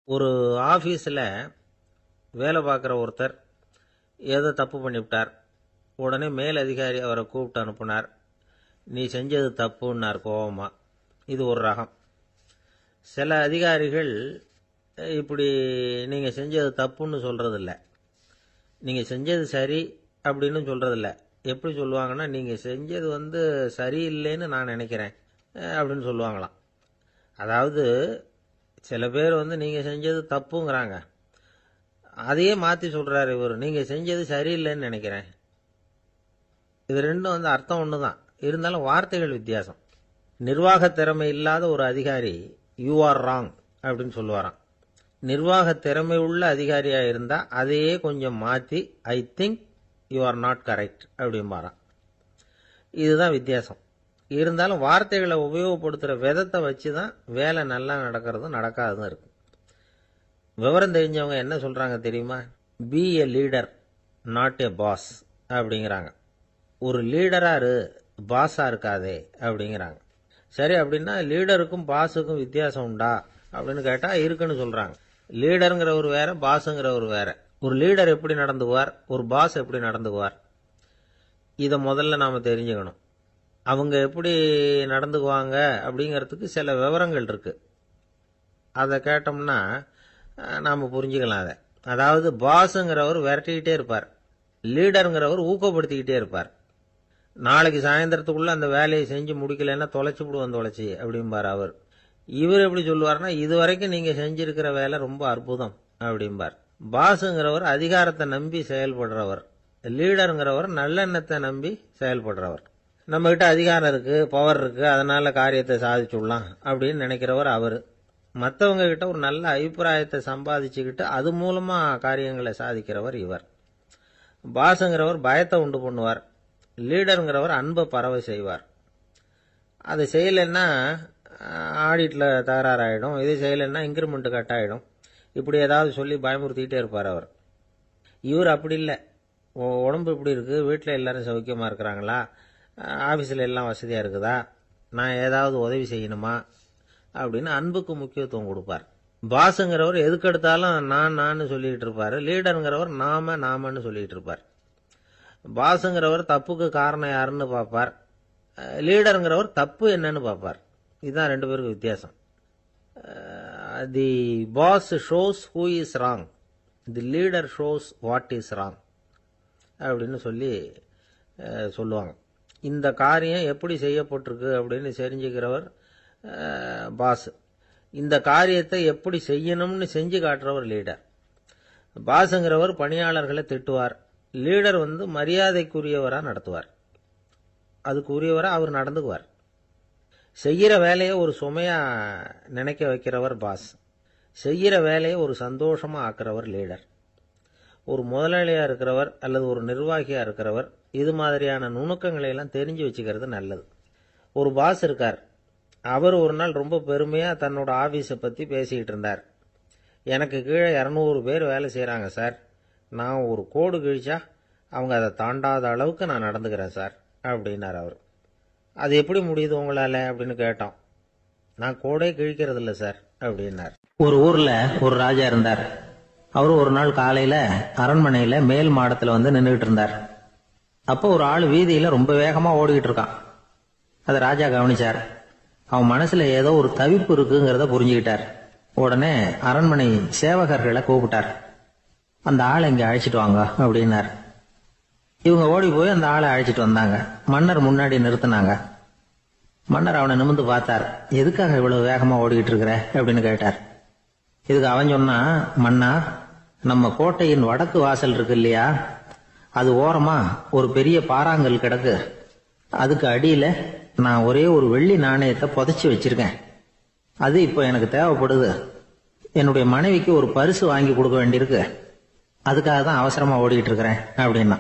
ஒரு ஆஃபீஸில் வேலை பார்க்குற ஒருத்தர் ஏதோ தப்பு பண்ணிவிட்டார். உடனே மேல் அதிகாரி அவரை கூப்பிட்டு அனுப்புனார். நீ செஞ்சது தப்புன்னார் கோபமாக. இது ஒரு ரகம். சில அதிகாரிகள் இப்படி நீங்கள் செஞ்சது தப்புன்னு சொல்கிறதில்ல, நீங்கள் செஞ்சது சரி அப்படின்னு சொல்கிறதில்ல. எப்படி சொல்லுவாங்கன்னா, நீங்கள் செஞ்சது சரியில்லைன்னு நான் நினைக்கிறேன் அப்படின்னு சொல்லுவாங்களாம். அதாவது சில பேர் நீங்கள் செஞ்சது தப்புங்கிறாங்க, அதையே மாற்றி சொல்கிறார் இவர், நீங்கள் செஞ்சது சரியில்லைன்னு நினைக்கிறேன். இது ரெண்டும் அர்த்தம் ஒன்று தான், இருந்தாலும் வார்த்தைகள் வித்தியாசம். நிர்வாக திறமை இல்லாத ஒரு அதிகாரி யூ ஆர் ராங் அப்படின்னு சொல்லுவாராம். நிர்வாக திறமை உள்ள அதிகாரியாக இருந்தால் அதையே கொஞ்சம் மாற்றி I think you are not correct அப்படிம்பாராம். இதுதான் வித்தியாசம். இருந்தாலும் வார்த்தைகளை உபயோகப்படுத்துகிற விதத்தை வச்சு தான் வேலை நல்லா நடக்கிறதும் நடக்காததும் இருக்கு. விவரம் தெரிஞ்சவங்க என்ன சொல்கிறாங்க தெரியுமா? Be a leader not a boss அப்படிங்கிறாங்க. ஒரு லீடராக இரு, பாஸாக இருக்காதே அப்படிங்கிறாங்க. சரி, அப்படின்னா லீடருக்கும் பாஸுக்கும் வித்தியாசம் உண்டா அப்படின்னு கேட்டால் இருக்குன்னு சொல்கிறாங்க. லீடருங்கிறவர் வேற, பாஸுங்கிறவர் வேற. ஒரு லீடர் எப்படி நடந்துக்குவார், ஒரு பாஸ் எப்படி நடந்துக்குவார், இதை முதல்ல நாம் தெரிஞ்சுக்கணும். அவங்க எப்படி நடந்துக்குவாங்க அப்படிங்கிறதுக்கு சில விவரங்கள் இருக்கு. அதை கேட்டோம்னா நாம் புரிஞ்சுக்கலாம் அதை. அதாவது பாஸுங்கிறவர் விரட்டிக்கிட்டே இருப்பார், லீடருங்கிறவர் ஊக்கப்படுத்திக்கிட்டே இருப்பார். நாளைக்கு சாயந்தரத்துக்குள்ள அந்த வேலையை செஞ்சு முடிக்கலைன்னா தொலைச்சி விடுவோம் தொலைச்சி அப்படிம்பார் அவர். இவர் எப்படி சொல்லுவார்னா, இது வரைக்கும் நீங்க செஞ்சிருக்கிற வேலை ரொம்ப அற்புதம் அப்படிம்பார். பாஸுங்கிறவர் அதிகாரத்தை நம்பி செயல்படுறவர், லீடருங்கிறவர் நல்லெண்ணத்தை நம்பி செயல்படுறவர். நம்ம கிட்ட அதிகாரம் இருக்கு, பவர் இருக்கு, அதனால காரியத்தை சாதிச்சுடலாம் அப்படின்னு நினைக்கிறவர் அவர். மற்றவங்க கிட்ட ஒரு நல்ல அபிப்பிராயத்தை சம்பாதிச்சுக்கிட்டு அது மூலமா காரியங்களை சாதிக்கிறவர் இவர். பாஸுங்கிறவர் பயத்தை உண்டு பண்ணுவார், லீடருங்கிறவர் அன்பை பரவ செய்வார். அதை செய்யலைன்னா ஆடிட்டில் தகராறாயிடும், இது செய்யலைன்னா இன்க்ரிமெண்ட் கட் ஆகிடும், இப்படி ஏதாவது சொல்லி பயமுறுத்திக்கிட்டே இருப்பார் அவர். இவர் அப்படி இல்லை. உடம்பு இப்படி இருக்குது, வீட்டில் எல்லாரும் சௌக்கியமாக இருக்கிறாங்களா, ஆஃபீஸில் எல்லாம் வசதியாக இருக்குதா, நான் ஏதாவது உதவி செய்யணுமா அப்படின்னு அன்புக்கு முக்கியத்துவம் கொடுப்பார். பாஸுங்கிறவர் எதுக்கெடுத்தாலும் நான் சொல்லிக்கிட்டு இருப்பார், லீடருங்கிறவர் நாமன்னு சொல்லிக்கிட்டு இருப்பார். பாஸுங்கிறவர் தப்புக்கு காரணம் யாருன்னு பார்ப்பார், லீடருங்கிறவர் தப்பு என்னன்னு பார்ப்பார். இதுதான் ரெண்டு பேருக்கு வித்தியாசம். The boss shows who is wrong, the leader shows what is wrong அப்படின்னு சொல்லுவாங்க. இந்த காரியம் எப்படி செய்யப்பட்டிருக்கு அப்படின்னு தெரிஞ்சுக்கிறவர் பாஸ். இந்த காரியத்தை எப்படி செய்யணும்னு செஞ்சு காட்டுறவர் லீடர். பாஸுங்கிறவர் பணியாளர்களை திட்டுவார், லீடர் மரியாதைக்குரியவராக நடத்துவார், அதுக்குரியவராக அவர் நடந்துக்குவார். செய்கிற வேலையை ஒரு சுமையா நினைக்க வைக்கிறவர் பாஸ், செய்கிற வேலையை ஒரு சந்தோஷமா ஆக்கிறவர் லீடர். ஒரு முதலாளியா இருக்கிறவர் அல்லது ஒரு நிர்வாகியா இருக்கிறவர் இது மாதிரியான நுணுக்கங்களை எல்லாம் தெரிஞ்சு வச்சுக்கிறது நல்லது. ஒரு பாஸ் இருக்கார், அவர் ஒரு நாள் ரொம்ப பெருமையா தன்னோட ஆபீஸை பத்தி பேசிக்கிட்டு இருந்தார். எனக்கு கீழே 200 பேர் வேலை செய்யறாங்க சார், நான் ஒரு கோடு கிழிச்சா அவங்க அதை தாண்டாத அளவுக்கு நான் நடந்துக்கிறேன் சார் அப்படின்னார் அவர். அது எப்படி முடியுது உங்களால அப்படின்னு கேட்டோம். நான் கோடே கிழிக்கிறது இல்லை சார் அப்படின்னார். ஒரு ஊர்ல ஒரு ராஜா இருந்தார். அவரு ஒரு நாள் காலையில அரண்மனையில மேல் மாடத்துல நின்றுகிட்டு இருந்தார். அப்போ ஒரு ஆள் வீதியில ரொம்ப வேகமா ஓடிக்கிட்டு இருக்கான். அதை ராஜா கவனிச்சார். அவன் மனசுல ஏதோ ஒரு தவிப்பு இருக்குங்கிறத புரிஞ்சுக்கிட்டார். உடனே அரண்மனை சேவகர்களை கூப்பிட்டார். அந்த ஆளை இங்க அழைச்சிட்டு வாங்க அப்படின்னார். இவங்க ஓடி போய் அந்த ஆளை அழைச்சிட்டு வந்தாங்க. மன்னர் முன்னாடி நிறுத்தினாங்க. மன்னர் அவனை நிமிர்ந்து பார்த்தார். எதுக்காக இவ்வளவு வேகமா ஓடிக்கிட்டு இருக்கிற அப்படின்னு கேட்டார். இதுக்கு அவன் சொன்னா, மன்னா, நம்ம கோட்டையின் வடக்கு வாசல் இருக்கு இல்லையா, அது ஓரமா ஒரு பெரிய பாறாங்கல் கிடக்கு, அதுக்கு அடியில நான் ஒரே ஒரு வெள்ளி நாணயத்தை புதைச்சி வச்சிருக்கேன், அது இப்போ எனக்கு தேவைப்படுது, என்னுடைய மனைவிக்கு ஒரு பரிசு வாங்கி கொடுக்க வேண்டியிருக்கு, அதுக்காக தான் அவசரமா ஓடிக்கிட்டு இருக்கிறேன் அப்படின்னா.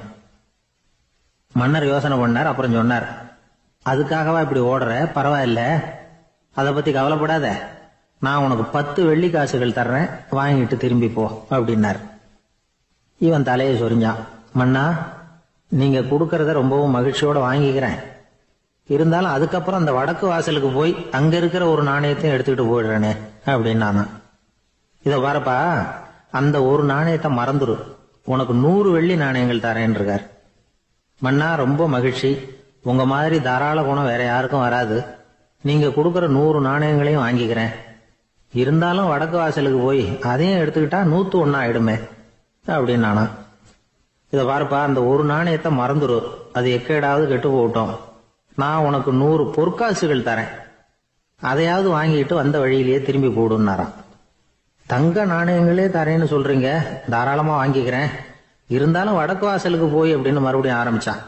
மன்னர் யோசனை பண்ணார். அப்புறம் சொன்னார், அதுக்காகவா இப்படி ஓடுற, பரவாயில்ல, அதை பத்தி கவலைப்படாத, நான் உனக்கு 10 வெள்ளி காசுகள் தர்றேன், வாங்கிட்டு திரும்பி போ அப்படின்னார். இவன் தலையை சொரிஞ்சான். மன்னா, நீங்க கொடுக்கறத ரொம்பவும் மகிழ்ச்சியோட வாங்கிக்கிறேன், இருந்தாலும் அதுக்கப்புறம் அந்த வடக்கு வாசலுக்கு போய் அங்க இருக்கிற ஒரு நாணயத்தையும் எடுத்துக்கிட்டு போயிடுறேனே அப்படின்னானா. இத பாருப்பா, அந்த ஒரு நாணயத்தை மறந்துரு, உனக்கு 100 வெள்ளி நாணயங்கள் தரேன் இருக்கார். மன்னா, ரொம்ப மகிழ்ச்சி. உங்க மாதிரி தாராள குணம் வேற யாருக்கும் வராது. நீங்க கொடுக்கற 100 நாணயங்களையும் வாங்கிக்கிறேன். இருந்தாலும் வடக்கு வாசலுக்கு போய் அதையும் எடுத்துக்கிட்டா 101 ஆயிடுமே அப்படின்னு நானா. இத பாருப்பா, அந்த ஒரு நாணயத்தை மறந்துரு, அது எக்கேடாவது கெட்டு போகட்டும். நான் உனக்கு 100 பொற்காசுகள் தரேன், அதையாவது வாங்கிட்டு வந்த வழியிலேயே திரும்பி போடுன்னாராம். தங்க நாணயங்களே தரேன்னு சொல்றீங்க, தாராளமா வாங்கிக்கிறேன். இருந்தாலும் வடக்கு வாசலுக்கு போய் அப்படின்னு மறுபடியும் ஆரம்பிச்சான்.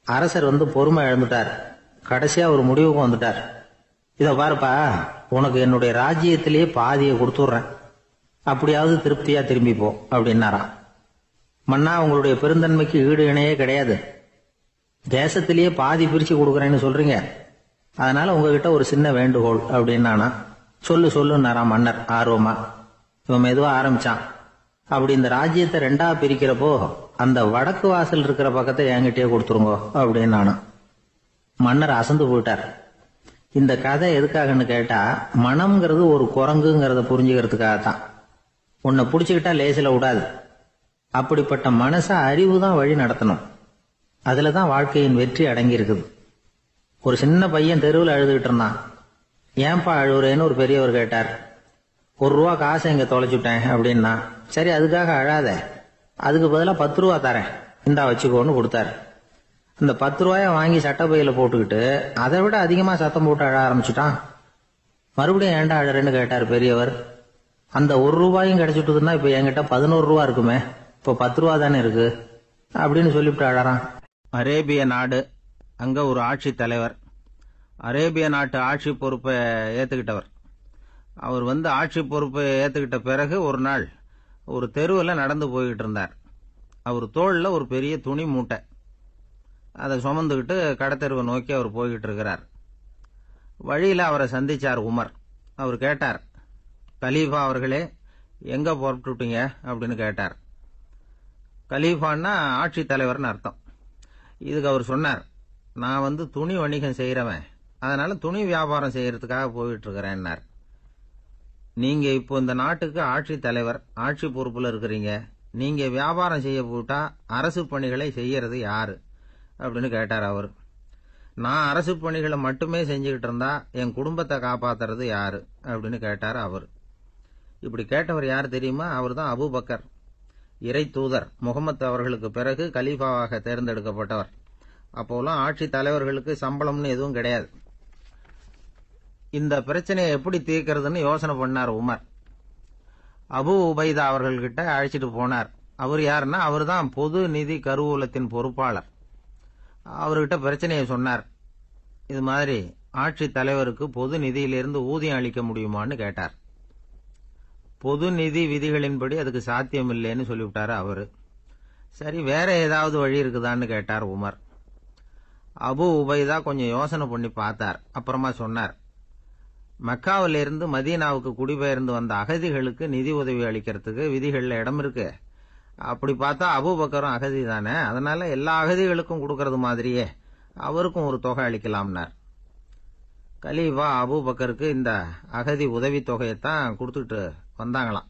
அரசர் பொறுமை இழந்துட்டார். கடைசியா ஒரு முடிவுக்கு வந்துட்டார். இத பாருப்பா, உனக்கு என்னுடைய ராஜ்யத்திலேயே பாதியை கொடுத்துடுறேன், அப்படியாவது திருப்தியா திரும்பி போ அப்படின்னாராம். மன்னா, உங்களுடைய பெருந்தன்மைக்கு ஈடு இணையே கிடையாது. தேசத்திலேயே பாதி பிரிச்சு கொடுக்கறேன்னு சொல்றீங்க, அதனால உங்ககிட்ட ஒரு சின்ன வேண்டுகோள் அப்படின்னானா. சொல்லுன்னாராம் மன்னர் ஆர்வமா. இவன் மெதுவா ஆரம்பிச்சான். அப்படி இந்த ராஜ்யத்தை 2ஆ பிரிக்கிறப்போ அந்த வடக்கு வாசல் இருக்கிற பக்கத்தை என்கிட்டயே கொடுத்துருங்கோ அப்படின்னானா. மன்னர் அசந்து போயிட்டார். இந்த கதை எதுக்காகன்னு கேட்டா, மனம்ங்கிறது ஒரு குரங்குங்கிறத புரிஞ்சுக்கிறதுக்காகத்தான். உன்னை புடிச்சுக்கிட்டா லேசில விடாது. அப்படிப்பட்ட மனச அறிவுதான் வழி நடத்தணும். அதுலதான் வாழ்க்கையின் வெற்றி அடங்கி இருக்குது. ஒரு சின்ன பையன் தெருவில் அழுதுகிட்டு இருந்தான். ஏன்பா அழுவுறேன்னு ஒரு பெரியவர் கேட்டார். 1 ரூபா காசை இங்க தொலைச்சுட்டேன் அப்படின்னா. சரி, அதுக்காக அழாத, அதுக்கு பதிலா 10 ரூபா தரேன், இந்தா வச்சுக்கோன்னு கொடுத்தாரு. இந்த 10 ரூபாய வாங்கி சட்டப்பையில போட்டுக்கிட்டு அதை விட அதிகமா சத்தம் போட்டு அழ ஆரம்பிச்சுட்டான். மறுபடியும் ஏன்டா அழறேன்னு கேட்டார் பெரியவர். அந்த 1 ரூபாயும் கிடைச்சிட்டுதுன்னா இப்ப என்கிட்ட 11 ரூபா இருக்குமே, இப்ப 10 ரூபா தானே இருக்கு அப்படின்னு சொல்லிவிட்டு அழறான். அரேபிய நாடு, அங்க ஒரு ஆட்சி தலைவர். அரேபிய நாட்டு ஆட்சி பொறுப்பை ஏத்துக்கிட்டவர். அவர் ஆட்சி பொறுப்பை ஏத்துக்கிட்ட பிறகு ஒரு நாள் ஒரு தெருவில் நடந்து போய்கிட்டு இருந்தார். அவர் தோள்ல ஒரு பெரிய துணி மூட்டை, அதை சுமந்துகிட்டு கடத்தெருவை நோக்கி அவர் போய்கிட்டு இருக்கிறார். வழியில அவரை சந்திச்சார் உமர். அவர் கேட்டார், கலீஃபா அவர்களே, எங்க புறப்பட்டுட்டீங்க அப்படின்னு கேட்டார். கலீஃபான்னா ஆட்சி தலைவர்னு அர்த்தம். இதுக்கு அவர் சொன்னார், நான் துணி வணிகம் செய்யறவன், அதனால துணி வியாபாரம் செய்யறதுக்காக போயிட்டு இருக்கிறேன்னார். நீங்க இப்போ இந்த நாட்டுக்கு ஆட்சி தலைவர், ஆட்சி பொறுப்புல இருக்கிறீங்க, நீங்க வியாபாரம் செய்ய போட்டா அரசு பணிகளை செய்யறது யாரு அப்படின்னு கேட்டார் அவர். நான் அரசு பணிகளை மட்டுமே செஞ்சுக்கிட்டு இருந்தா என் குடும்பத்தை காப்பாத்துறது யாரு அப்படின்னு கேட்டார் அவர். இப்படி கேட்டவர் யார் தெரியுமா? அவர் தான் அபூபக்கர், இறை தூதர் முகமது அவர்களுக்கு பிறகு கலீஃபாவாக தேர்ந்தெடுக்கப்பட்டவர். அப்போலாம் ஆட்சி தலைவர்களுக்கு சம்பளம்னு எதுவும் கிடையாது. இந்த பிரச்சனையை எப்படி தீர்க்கிறதுன்னு யோசனை பண்ணார் உமர். அபு உபைதா அவர்கள்கிட்ட அழைச்சிட்டு போனார். அவர் யாருன்னா, அவர் தான் பொது நிதி கருவூலத்தின் பொறுப்பாளர். அவர்கிட்ட பிரச்சனையை சொன்னார். இது மாதிரி ஆட்சி தலைவருக்கு பொது நிதியிலிருந்து ஊதியம் அளிக்க முடியுமான்னு கேட்டார். பொது நிதி விதிகளின்படி அதுக்கு சாத்தியம் இல்லைன்னு சொல்லிவிட்டாரு அவரு. சரி, வேற ஏதாவது வழி இருக்குதான்னு கேட்டார் உமர். அபு உபைதா கொஞ்சம் யோசனை பண்ணி பார்த்தார். அப்புறமா சொன்னார், மக்காவிலிருந்து மதீனாவுக்கு குடிபெயர்ந்து வந்த அகதிகளுக்கு நிதி உதவி அளிக்கிறதுக்கு விதிகள்ல இடம் இருக்கு. அப்படி பார்த்தா அபூபக்கரும் அகதி தானே, அதனால எல்லா அகதிகளுக்கும் கொடுக்கறது மாதிரியே அவருக்கும் ஒரு தொகை அளிக்கலாம்னார். கலீஃபா அபூபக்கருக்கு இந்த அகதி உதவி தொகையைத்தான் கொடுத்துட்டு வந்தாங்களாம்.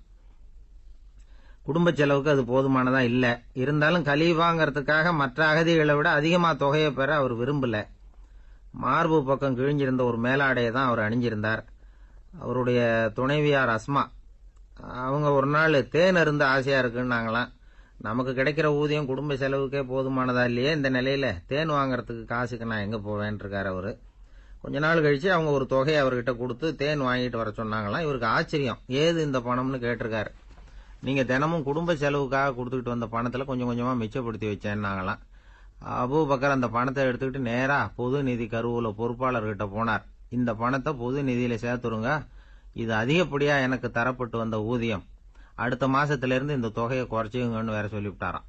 குடும்ப செலவுக்கு அது போதுமானதா இல்ல. இருந்தாலும் கலீஃபாங்கிறதுக்காக மற்ற அகதிகளை விட அதிகமா தொகையை பெற அவர் விரும்பல. மார்பு பக்கம் கிழிஞ்சிருந்த ஒரு மேலாடையை தான் அவர் அணிஞ்சிருந்தார். அவருடைய துணைவியார் அஸ்மா, அவங்க ஒரு நாள் தேன் அருந்த ஆசையா இருக்குன்னாங்களாம். நமக்கு கிடைக்கிற ஊதியம் குடும்ப செலவுக்கே போதுமானதா இல்லையே, இந்த நிலையில தேன் வாங்கறதுக்கு காசுக்கு நான் எங்க போவேன் இருக்காரு அவரு. கொஞ்ச நாள் கழிச்சு அவங்க ஒரு தொகையை அவர்கிட்ட கொடுத்து தேன் வாங்கிட்டு வர சொன்னாங்களாம். இவருக்கு ஆச்சரியம், ஏது இந்த பணம்னு கேட்டிருக்காரு. நீங்க தினமும் குடும்ப செலவுக்காக கொடுத்துக்கிட்டு வந்த பணத்துல கொஞ்சம் கொஞ்சமா மிச்சப்படுத்தி வச்சேன்னாங்களாம். அபூபக்கர் அந்த பணத்தை எடுத்துக்கிட்டு நேரா பொது நிதி கருவூல பொறுப்பாளர்கிட்ட போனார். இந்த பணத்தை பொது நிதியில சேர்த்துருங்க, இது அதிகப்படியா எனக்கு தரப்பட்டு வந்த ஊதியம், அடுத்த மாசத்திலிருந்து இந்த தொகையை குறைச்சுங்கன்னு வேற சொல்லிவிட்டாராம்.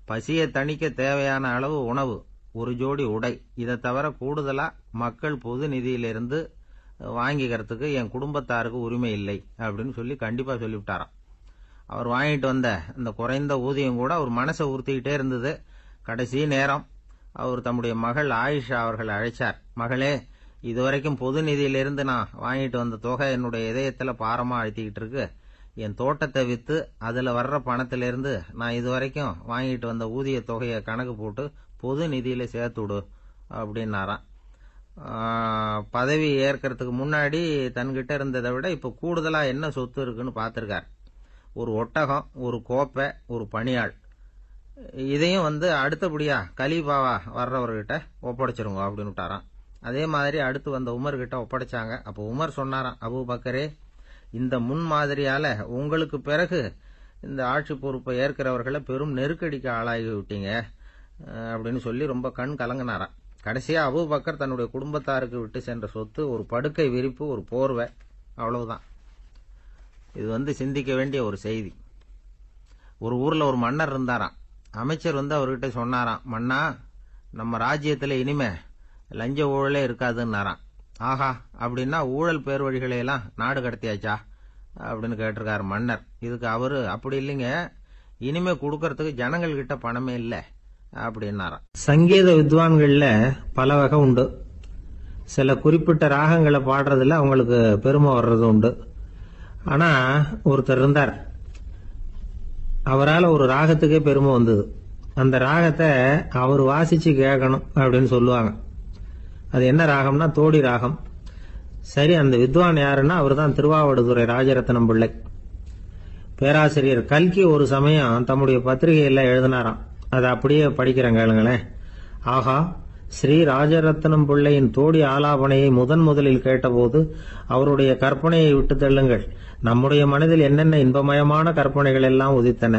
பசியை தணிக்க தேவையான அளவு உணவு, ஒரு ஜோடி உடை, இதை தவிர கூடுதலா மக்கள் பொது நிதியிலிருந்து வாங்கிக்கிறதுக்கு என் குடும்பத்தாருக்கு உரிமை இல்லை அப்படின்னு சொல்லி கண்டிப்பா சொல்லிவிட்டாராம். அவர் வாங்கிட்டு வந்த அந்த குறைந்த ஊதியம் கூட அவர் மனசை உறுத்திக்கிட்டே இருந்தது. கடைசி நேரம் அவர் தம்முடைய மகள் ஆயிஷா அவர்களை அழைச்சார். மகளே, இதுவரைக்கும் பொது நிதியிலிருந்து நான் வாங்கிட்டு வந்த தொகை என்னுடைய இதயத்துல பாரமா அழுத்திக்கிட்டு இருக்கு, என் தோட்டத்தை விற்று அதில் வர்ற பணத்திலிருந்து நான் இதுவரைக்கும் வாங்கிட்டு வந்த ஊதிய தொகையை கணக்கு போட்டு பொது நிதியில் சேர்த்து விடு அப்படின்னாராம். பதவி ஏற்கிறதுக்கு முன்னாடி தன்கிட்ட இருந்ததை விட இப்போ கூடுதலாக என்ன சொத்து இருக்குன்னு பார்த்துருக்கார். ஒரு ஒட்டகம், ஒரு கோப்பை, ஒரு பணியாள். இதையும் அடுத்தபடியா கலீஃபாவா வர்றவர்கிட்ட ஒப்படைச்சிருங்க அப்படின்னு விட்டாராம். அதே மாதிரி அடுத்து வந்த உமர்கிட்ட ஒப்படைச்சாங்க. அப்போ உமர் சொன்னாராம், அபூபக்கரே, இந்த முன்மாதிரியால உங்களுக்கு பிறகு இந்த ஆட்சி பொறுப்பை ஏற்கிறவர்களை பெரும் நெருக்கடிக்கு ஆளாகி விட்டீங்க அப்படின்னு சொல்லி ரொம்ப கண் கலங்கினாராம். கடைசியா அபூபக்கர் தன்னுடைய குடும்பத்தாருக்கு விட்டு சென்ற சொத்து ஒரு படுக்கை விரிப்பு, ஒரு போர்வை, அவ்வளவுதான். இது சிந்திக்க வேண்டிய ஒரு செய்தி. ஒரு ஊர்ல ஒரு மன்னர் இருந்தாராம். அமைச்சர் அவர்கிட்ட சொன்னாராம், மன்னா, நம்ம ராஜ்யத்துல இனிமே லஞ்ச ஊழலே இருக்காதுன்னாராம். ஆஹா, அப்படின்னா ஊழல் பேர் வழிகளை எல்லாம் நாடு கடத்தியாச்சா அப்படின்னு கேட்டிருக்காரு மன்னர். இதுக்கு அவரு, அப்படி இல்லைங்க, இனிமே கொடுக்கறதுக்கு ஜனங்கள் கிட்ட பணமே இல்லை அப்படின்னாராம். சங்கீத வித்வான்கள்ல பல வகை உண்டு. சில குறிப்பிட்ட ராகங்களை பாடுறதுல அவங்களுக்கு பெருமை வர்றது உண்டு. ஆனா ஒருத்தர் இருந்தார், அவரால் ஒரு ராகத்துக்கே பெருமை வந்தது. அந்த ராகத்தை அவர் வாசிச்சு கேட்கணும் அப்படின்னு சொல்லுவாங்க. அது என்ன ராகம்னா தோடி ராகம். சரி, அந்த வித்வான் யாருன்னா அவர் தான் திருவாவடுதுறை ராஜரத்னம் பிள்ளை. பேராசிரியர் கல்கி ஒரு சமயம் தம்முடைய பத்திரிகையில எழுதினாராம். அதை அப்படியே படிக்கிறேன் கேளுங்களேன். ஆகா, ஸ்ரீ ராஜரத்னம் பிள்ளையின் தோடி ஆலாபனையை முதலில் கேட்டபோது அவருடைய கற்பனையை விட்டு தள்ளுங்கள். நம்முடைய மனதில் என்னென்ன இன்பமயமான கற்பனைகள் எல்லாம் உதித்தன.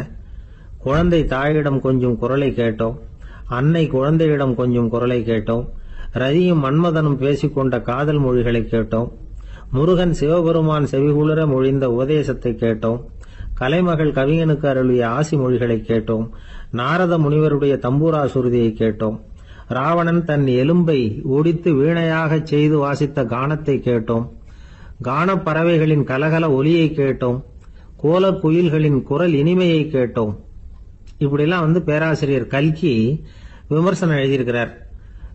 குழந்தை தாயிடம் கொஞ்சம் குரலை கேட்டோம், அன்னை குழந்தையிடம் கொஞ்சம் குரலை கேட்டோம், ரதியும் மன்மதனும் பேசிக்கொண்ட காதல் மொழிகளை கேட்டோம், முருகன் சிவபெருமான் செவிகுளிர மொழிந்த உபதேசத்தை கேட்டோம், கலைமகள் கவிஞனுக்கு அருளிய ஆசி மொழிகளை கேட்டோம், நாரத முனிவருடைய தம்பூரா சுருதியை கேட்டோம், ராவணன் தன் எலும்பை ஒடித்து வீணையாகச் செய்து வாசித்த கானத்தை கேட்டோம், கானப் பறவைகளின் கலகல ஒலியை கேட்டோம், கோலக் குயில்களின் குரல் இனிமையை கேட்டோம். இப்படிலாம் பேராசிரியர் கல்கி விமர்சனம் எழுதியிருக்கிறார்.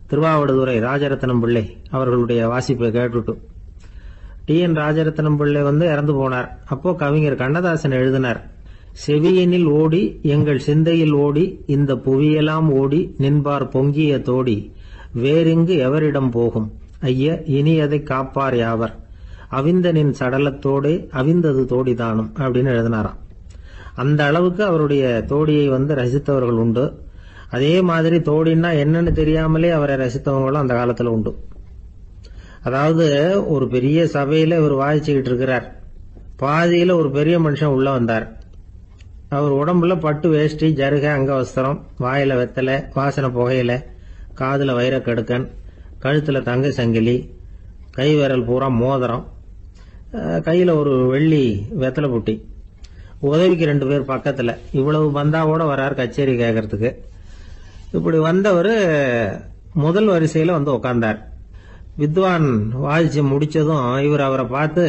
திருவாவடுதுறை ராஜரத்னம் பிள்ளை அவர்களுடைய வாசிப்பை கேட்டுட்டு டி.என். ராஜரத்னம் பிள்ளை இறந்து போனார். அப்போ கவிஞர் கண்ணதாசன் எழுதினார், செவியனில் ஓடி எங்கள் சிந்தையில் ஓடி இந்த புவியெல்லாம் ஓடி நின்பார் பொங்கிய தோடி வேறிங்கு எவரிடம் போகும் ஐய இனி அதை காப்பார் யாவர் அவிந்தனின் சடலத்தோடே அவிந்தது தோடிதானும் அப்படின்னு எழுதினாராம். அந்த அளவுக்கு அவருடைய தோடியை ரசித்தவர்கள் உண்டு. அதே மாதிரி தோடின்னா என்னன்னு தெரியாமலே அவரை ரசித்தவங்களும் அந்த காலத்துல உண்டு. அதாவது ஒரு பெரிய சபையில இவர் வாசிச்சுக்கிட்டு இருக்கிறார். பாதியில ஒரு பெரிய மனுஷன் உள்ள வந்தார். அவர் உடம்புல பட்டு வேஷ்டி, ஜருக, அங்கவஸ்திரம், வாயில வெத்தலை, வாசனை புகையில, காதுல வைரக்கடுக்கன், கழுத்துல தங்க சங்கிலி, கை விரல் பூரா மோதிரம், கையில ஒரு வெள்ளி வெத்தலை புட்டி, உதவிக்கு 2 பேர் பக்கத்துல. இவ்வளவு பந்தாவோட வரார் கச்சேரி கேட்கறதுக்கு. இப்படி வந்தவர் முதல் வரிசையில உட்கார்ந்தார். வித்வான் வாசிச்சு முடிச்சதும் இவர் அவரை பார்த்து,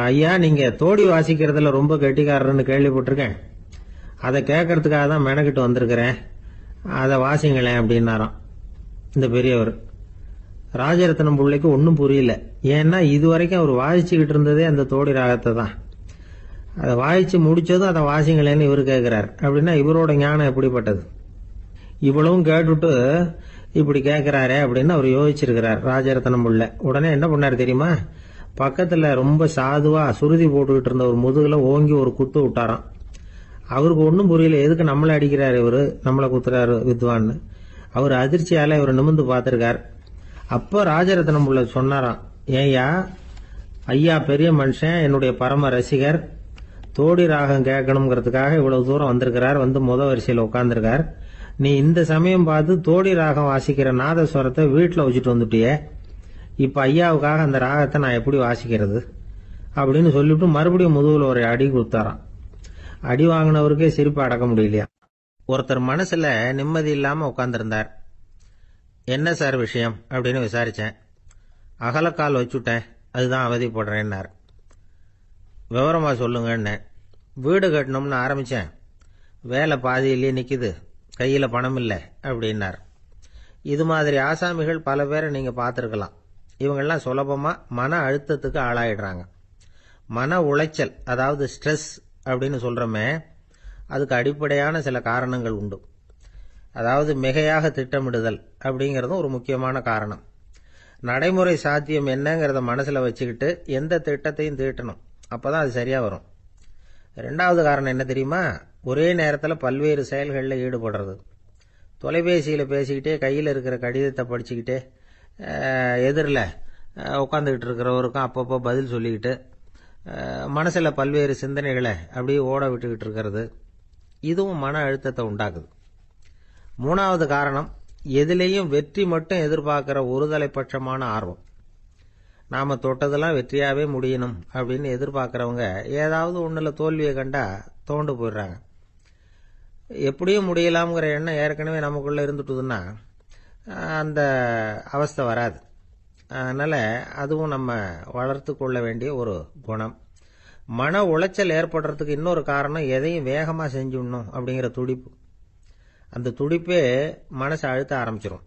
ஐயா, நீங்க தோடி வாசிக்கிறதுல ரொம்ப கெட்டிக்காரர்னு கேள்விப்பட்டிருக்கேன், அதை கேட்கறதுக்காக தான் மெனக்கிட்டு வந்திருக்கிறேன், அதை வாசிங்களேன் அப்படின்னாராம் இந்த பெரியவர். ராஜரத்னம் பிள்ளைக்கு ஒன்றும் புரியல. ஏன்னா இதுவரைக்கும் அவர் வாசிச்சுக்கிட்டு இருந்ததே அந்த தோடி ராகத்தை தான். அதை வாசிச்சு முடிச்சதும் அதை வாசிங்களேன்னு இவர் கேட்கிறார். அப்படின்னா இவரோட ஞானம் எப்படிப்பட்டது? இவ்வளவும் கேட்டுட்டு இப்படி கேட்கிறாரே அப்படின்னு அவர் யோசிச்சிருக்கிறார் ராஜரத்னம் பிள்ளை. உடனே என்ன பண்ணாரு தெரியுமா? பக்கத்துல ரொம்ப சாதுவா சுருதி போட்டுக்கிட்டு இருந்த ஒரு முதுகுல ஓங்கி ஒரு குத்து விட்டாராம். அவருக்கு ஒன்றும் புரியல, எதுக்கு நம்மளை அடிக்கிறாரு இவரு, நம்மளை குத்துறாரு வித்வான்னு. அவர் அதிர்ச்சியால இவர் நிமிந்து பார்த்திருக்கார். அப்ப ராஜரத்னம் பிள்ளை சொன்னாராம், ஏய்யா, ஐயா பெரிய மனுஷன், என்னுடைய பரம ரசிகர், தோடி ராகம் கேட்கணுங்கிறதுக்காக இவ்வளவு தூரம் வந்திருக்கிறார், முத வரிசையில் உட்கார்ந்துருக்கார். நீ இந்த சமயம் பார்த்து தோடி ராகம் வாசிக்கிற நாதஸ்வரத்தை வீட்டில் வச்சுட்டு வந்துட்டிய, இப்ப ஐயாவுக்காக அந்த ராகத்தை நான் எப்படி வாசிக்கிறது அப்படின்னு சொல்லிட்டு மறுபடியும் முதுகுல ஒரு அடி கொடுத்தாராம். அடி வாங்கினவருக்கே சிரிப்பு அடக்க முடியலையா. ஒருத்தர் மனசுல நிம்மதி இல்லாம உட்கார்ந்திருந்தார். என்ன சார் விஷயம் அப்படின்னு விசாரிச்சேன். அகலக்கால் வச்சுட்டேன், அதுதான் அவதிப்படுறேன்னார். விவரமா சொல்லுங்கன்னு. வீடு கட்டணும்னு ஆரம்பிச்சேன், வேலை பாதியிலேயே நிக்குது, கையில பணம் இல்லை அப்படின்னார். இது மாதிரி ஆசாமிகள் பல பேரை நீங்க பார்த்திருக்கலாம். இவங்கெல்லாம் சுலபமா மன அழுத்தத்துக்கு ஆளாயிடுறாங்க. மன உளைச்சல், அதாவது ஸ்ட்ரெஸ் அப்படின்னு சொல்றோமே, அதுக்கு அடிப்படையான சில காரணங்கள் உண்டு. அதாவது மிகையாக திட்டமிடுதல் அப்படிங்கிறதும் ஒரு முக்கியமான காரணம். நடைமுறை சாத்தியம் என்னங்கிறத மனசுல வச்சுக்கிட்டு எந்த திட்டத்தையும் தீட்டணும், அப்பதான் அது சரியா வரும். ரெண்டாவது காரணம் என்ன தெரியுமா? ஒரே நேரத்தில் பல்வேறு செயல்களில் ஈடுபடுறது. தொலைபேசியில் பேசிக்கிட்டே கையில் இருக்கிற கடிதத்தை படிச்சுக்கிட்டே எதிரில் உட்காந்துக்கிட்டு இருக்கிறவருக்கும் அப்பப்போ பதில் சொல்லிக்கிட்டு மனசில் பல்வேறு சிந்தனைகளை அப்படியே ஓட விட்டுக்கிட்டு இருக்கிறது, இதுவும் மன அழுத்தத்தை உண்டாக்குது. மூணாவது காரணம், எதிலையும் வெற்றி மட்டும் எதிர்பார்க்கிற ஒருதலை பட்சமான ஆர்வம். நாம தொட்டதெல்லாம் வெற்றியாவே முடியணும் அப்படின்னு எதிர்பார்க்கிறவங்க ஏதாவது ஒண்ணுல தோல்வியை கண்டா தோண்டு போயிடுறாங்க. எப்படியும் முடியலாம்ங்கிற எண்ணம் ஏற்கனவே நமக்குள்ள இருந்துட்டுதுன்னா அந்த அவஸ்தை வராது. அதனால அதுவும் நம்ம வளர்த்து கொள்ள வேண்டிய ஒரு குணம். மன உளைச்சல் ஏற்படுறதுக்கு இன்னொரு காரணம், எதையும் வேகமா செஞ்சுடணும் அப்படிங்கிற துடிப்பு. அந்த துடிப்பே மனசை அழுத்த ஆரம்பிச்சிடும்.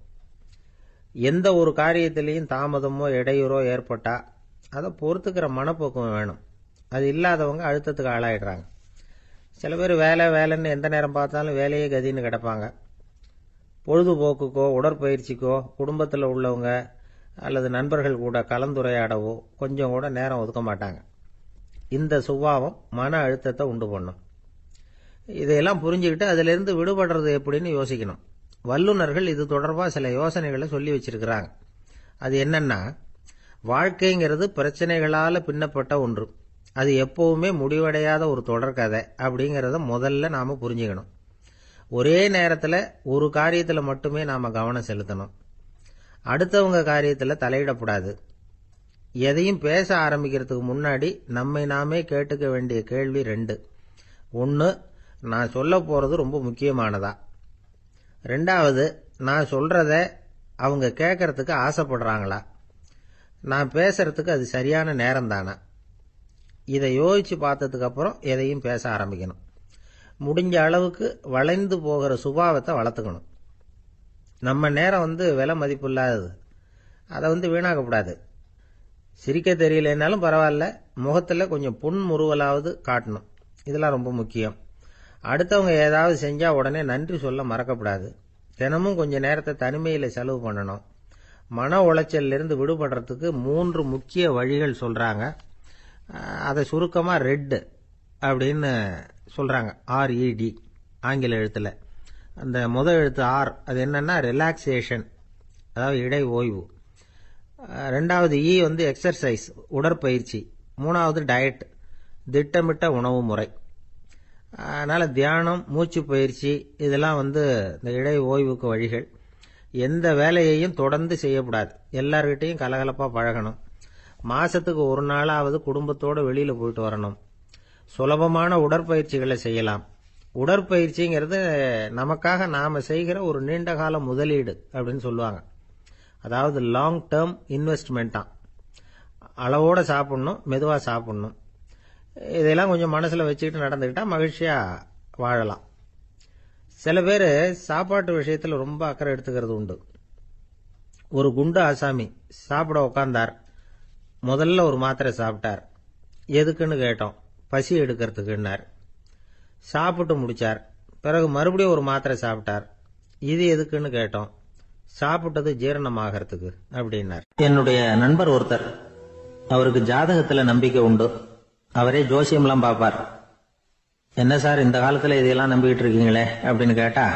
எந்த ஒரு காரியத்திலையும் தாமதமோ இடையூறோ ஏற்பட்டா அதை பொறுத்துக்கிற மனப்போக்கம் வேணும். அது இல்லாதவங்க அழுத்தத்துக்கு ஆளாயிடுறாங்க. சில பேர் வேலைன்னு எந்த நேரம் பார்த்தாலும் வேலையே கதின்னு கிடப்பாங்க. பொழுதுபோக்குக்கோ உடற்பயிற்சிக்கோ குடும்பத்தில் உள்ளவங்க அல்லது நண்பர்கள் கூட கலந்துரையாடவோ கொஞ்சம் கூட நேரம் ஒதுக்க மாட்டாங்க. இந்த சுபாவம் மன அழுத்தத்தை உண்டு பண்ணும். இதையெல்லாம் புரிஞ்சுக்கிட்டு அதிலிருந்து விடுபடுறது எப்படின்னு யோசிக்கணும். வல்லுநர்கள் இது தொடர்பாக சில யோசனைகளை சொல்லி வச்சிருக்கிறாங்க. அது என்னன்னா, வாழ்க்கைங்கிறது பிரச்சனைகளால பின்னப்பட்ட ஒன்று. அது எப்பவுமே முடிவடையாத ஒரு தொடர்கதை அப்படிங்கிறத முதல்ல நாம புரிஞ்சுக்கணும். ஒரே நேரத்தில் ஒரு காரியத்தில் மட்டுமே நாம கவனம் செலுத்தணும். அடுத்தவங்க காரியத்தில் தலையிடக்கூடாது. எதையும் பேச ஆரம்பிக்கிறதுக்கு முன்னாடி நம்மை நாமே கேட்டுக்க வேண்டிய கேள்வி 2. 1, நான் சொல்ல போறது ரொம்ப முக்கியமானதா? 2வது, நான் சொல்றத அவங்க கேட்கறதுக்கு ஆசைப்படுறாங்களா? நான் பேசுறதுக்கு அது சரியான நேரம் தானா? இதை யோசிச்சு பார்த்ததுக்கு அப்புறம் எதையும் பேச ஆரம்பிக்கணும். முடிஞ்ச அளவுக்கு வளைந்து போகிற சுபாவத்தை வளர்த்துக்கணும். நம்ம நேரம் விலை மதிப்பு இல்லாதது. அதை வீணாக்கக்கூடாது. சிரிக்க தெரியலனாலும் பரவாயில்ல, முகத்தில் கொஞ்சம் புன்முறுவலாவது காட்டணும். இதெல்லாம் ரொம்ப முக்கியம். அடுத்தவங்க ஏதாவது செஞ்சா உடனே நன்றி சொல்ல மறக்கப்படாது. தினமும் கொஞ்ச நேரத்தை தனிமையில் செலவு பண்ணணும். மன உளைச்சலிருந்து விடுபடுறதுக்கு 3 முக்கிய வழிகள் சொல்றாங்க. அதை சுருக்கமா ரெட் அப்படின்னு சொல்றாங்க. RED ஆங்கில எழுத்துல. அந்த முதல் எழுத்து R, அது என்னன்னா ரிலாக்ஸேஷன், அதாவது இடை ஓய்வு. 2வது E எக்ஸர்சைஸ், உடற்பயிற்சி. 3வது டயட், திட்டமிட்ட உணவு முறை. அதனால தியானம், மூச்சு பயிற்சி இதெல்லாம் இந்த இடை ஓய்வுக்கு வழிகள். எந்த வேலையையும் தொடர்ந்து செய்யக்கூடாது. எல்லார்கிட்டையும் கலகலப்பா பழகணும். மாசத்துக்கு ஒரு நாளாவது குடும்பத்தோட வெளியில போயிட்டு வரணும். சுலபமான உடற்பயிற்சிகளை செய்யலாம். உடற்பயிற்சிங்கிறது நமக்காக நாம செய்கிற ஒரு நீண்ட கால முதலீடு அப்படின்னு சொல்லுவாங்க. அதாவது லாங் டேர்ம் இன்வெஸ்ட்மெண்டா. அளவோட சாப்பிடணும், மெதுவா சாப்பிடணும். இதெல்லாம் கொஞ்சம் மனசுல வச்சுக்கிட்டு நடந்துக்கிட்டா மகிழ்ச்சியா வாழலாம். சில பேர் சாப்பாட்டு விஷயத்துல ரொம்ப அக்கறை எடுத்துக்கிறது உண்டு. ஒரு குண்டு ஆசாமி சாப்பிட உட்கார்ந்தார். முதல்ல ஒரு மாத்திரை சாப்பிட்டார். எதுக்குன்னு கேட்டோம். பசி எடுக்கிறதுக்குன்னார். சாப்பிட்டு முடிச்சார். பிறகு மறுபடியும் ஒரு மாத்திரை சாப்பிட்டார். இது எதுக்குன்னு கேட்டோம். சாப்பிட்டது ஜீரணமாகறதுக்கு அப்படின்னார். என்னுடைய நண்பர் ஒருத்தர், அவருக்கு ஜாதகத்துல நம்பிக்கை உண்டு. அவரே ஜோசியம்லாம் பார்ப்பார். என்ன சார் இந்த காலத்துல இதையெல்லாம் நம்பிக்கிட்டு இருக்கீங்களே அப்படின்னு கேட்டா,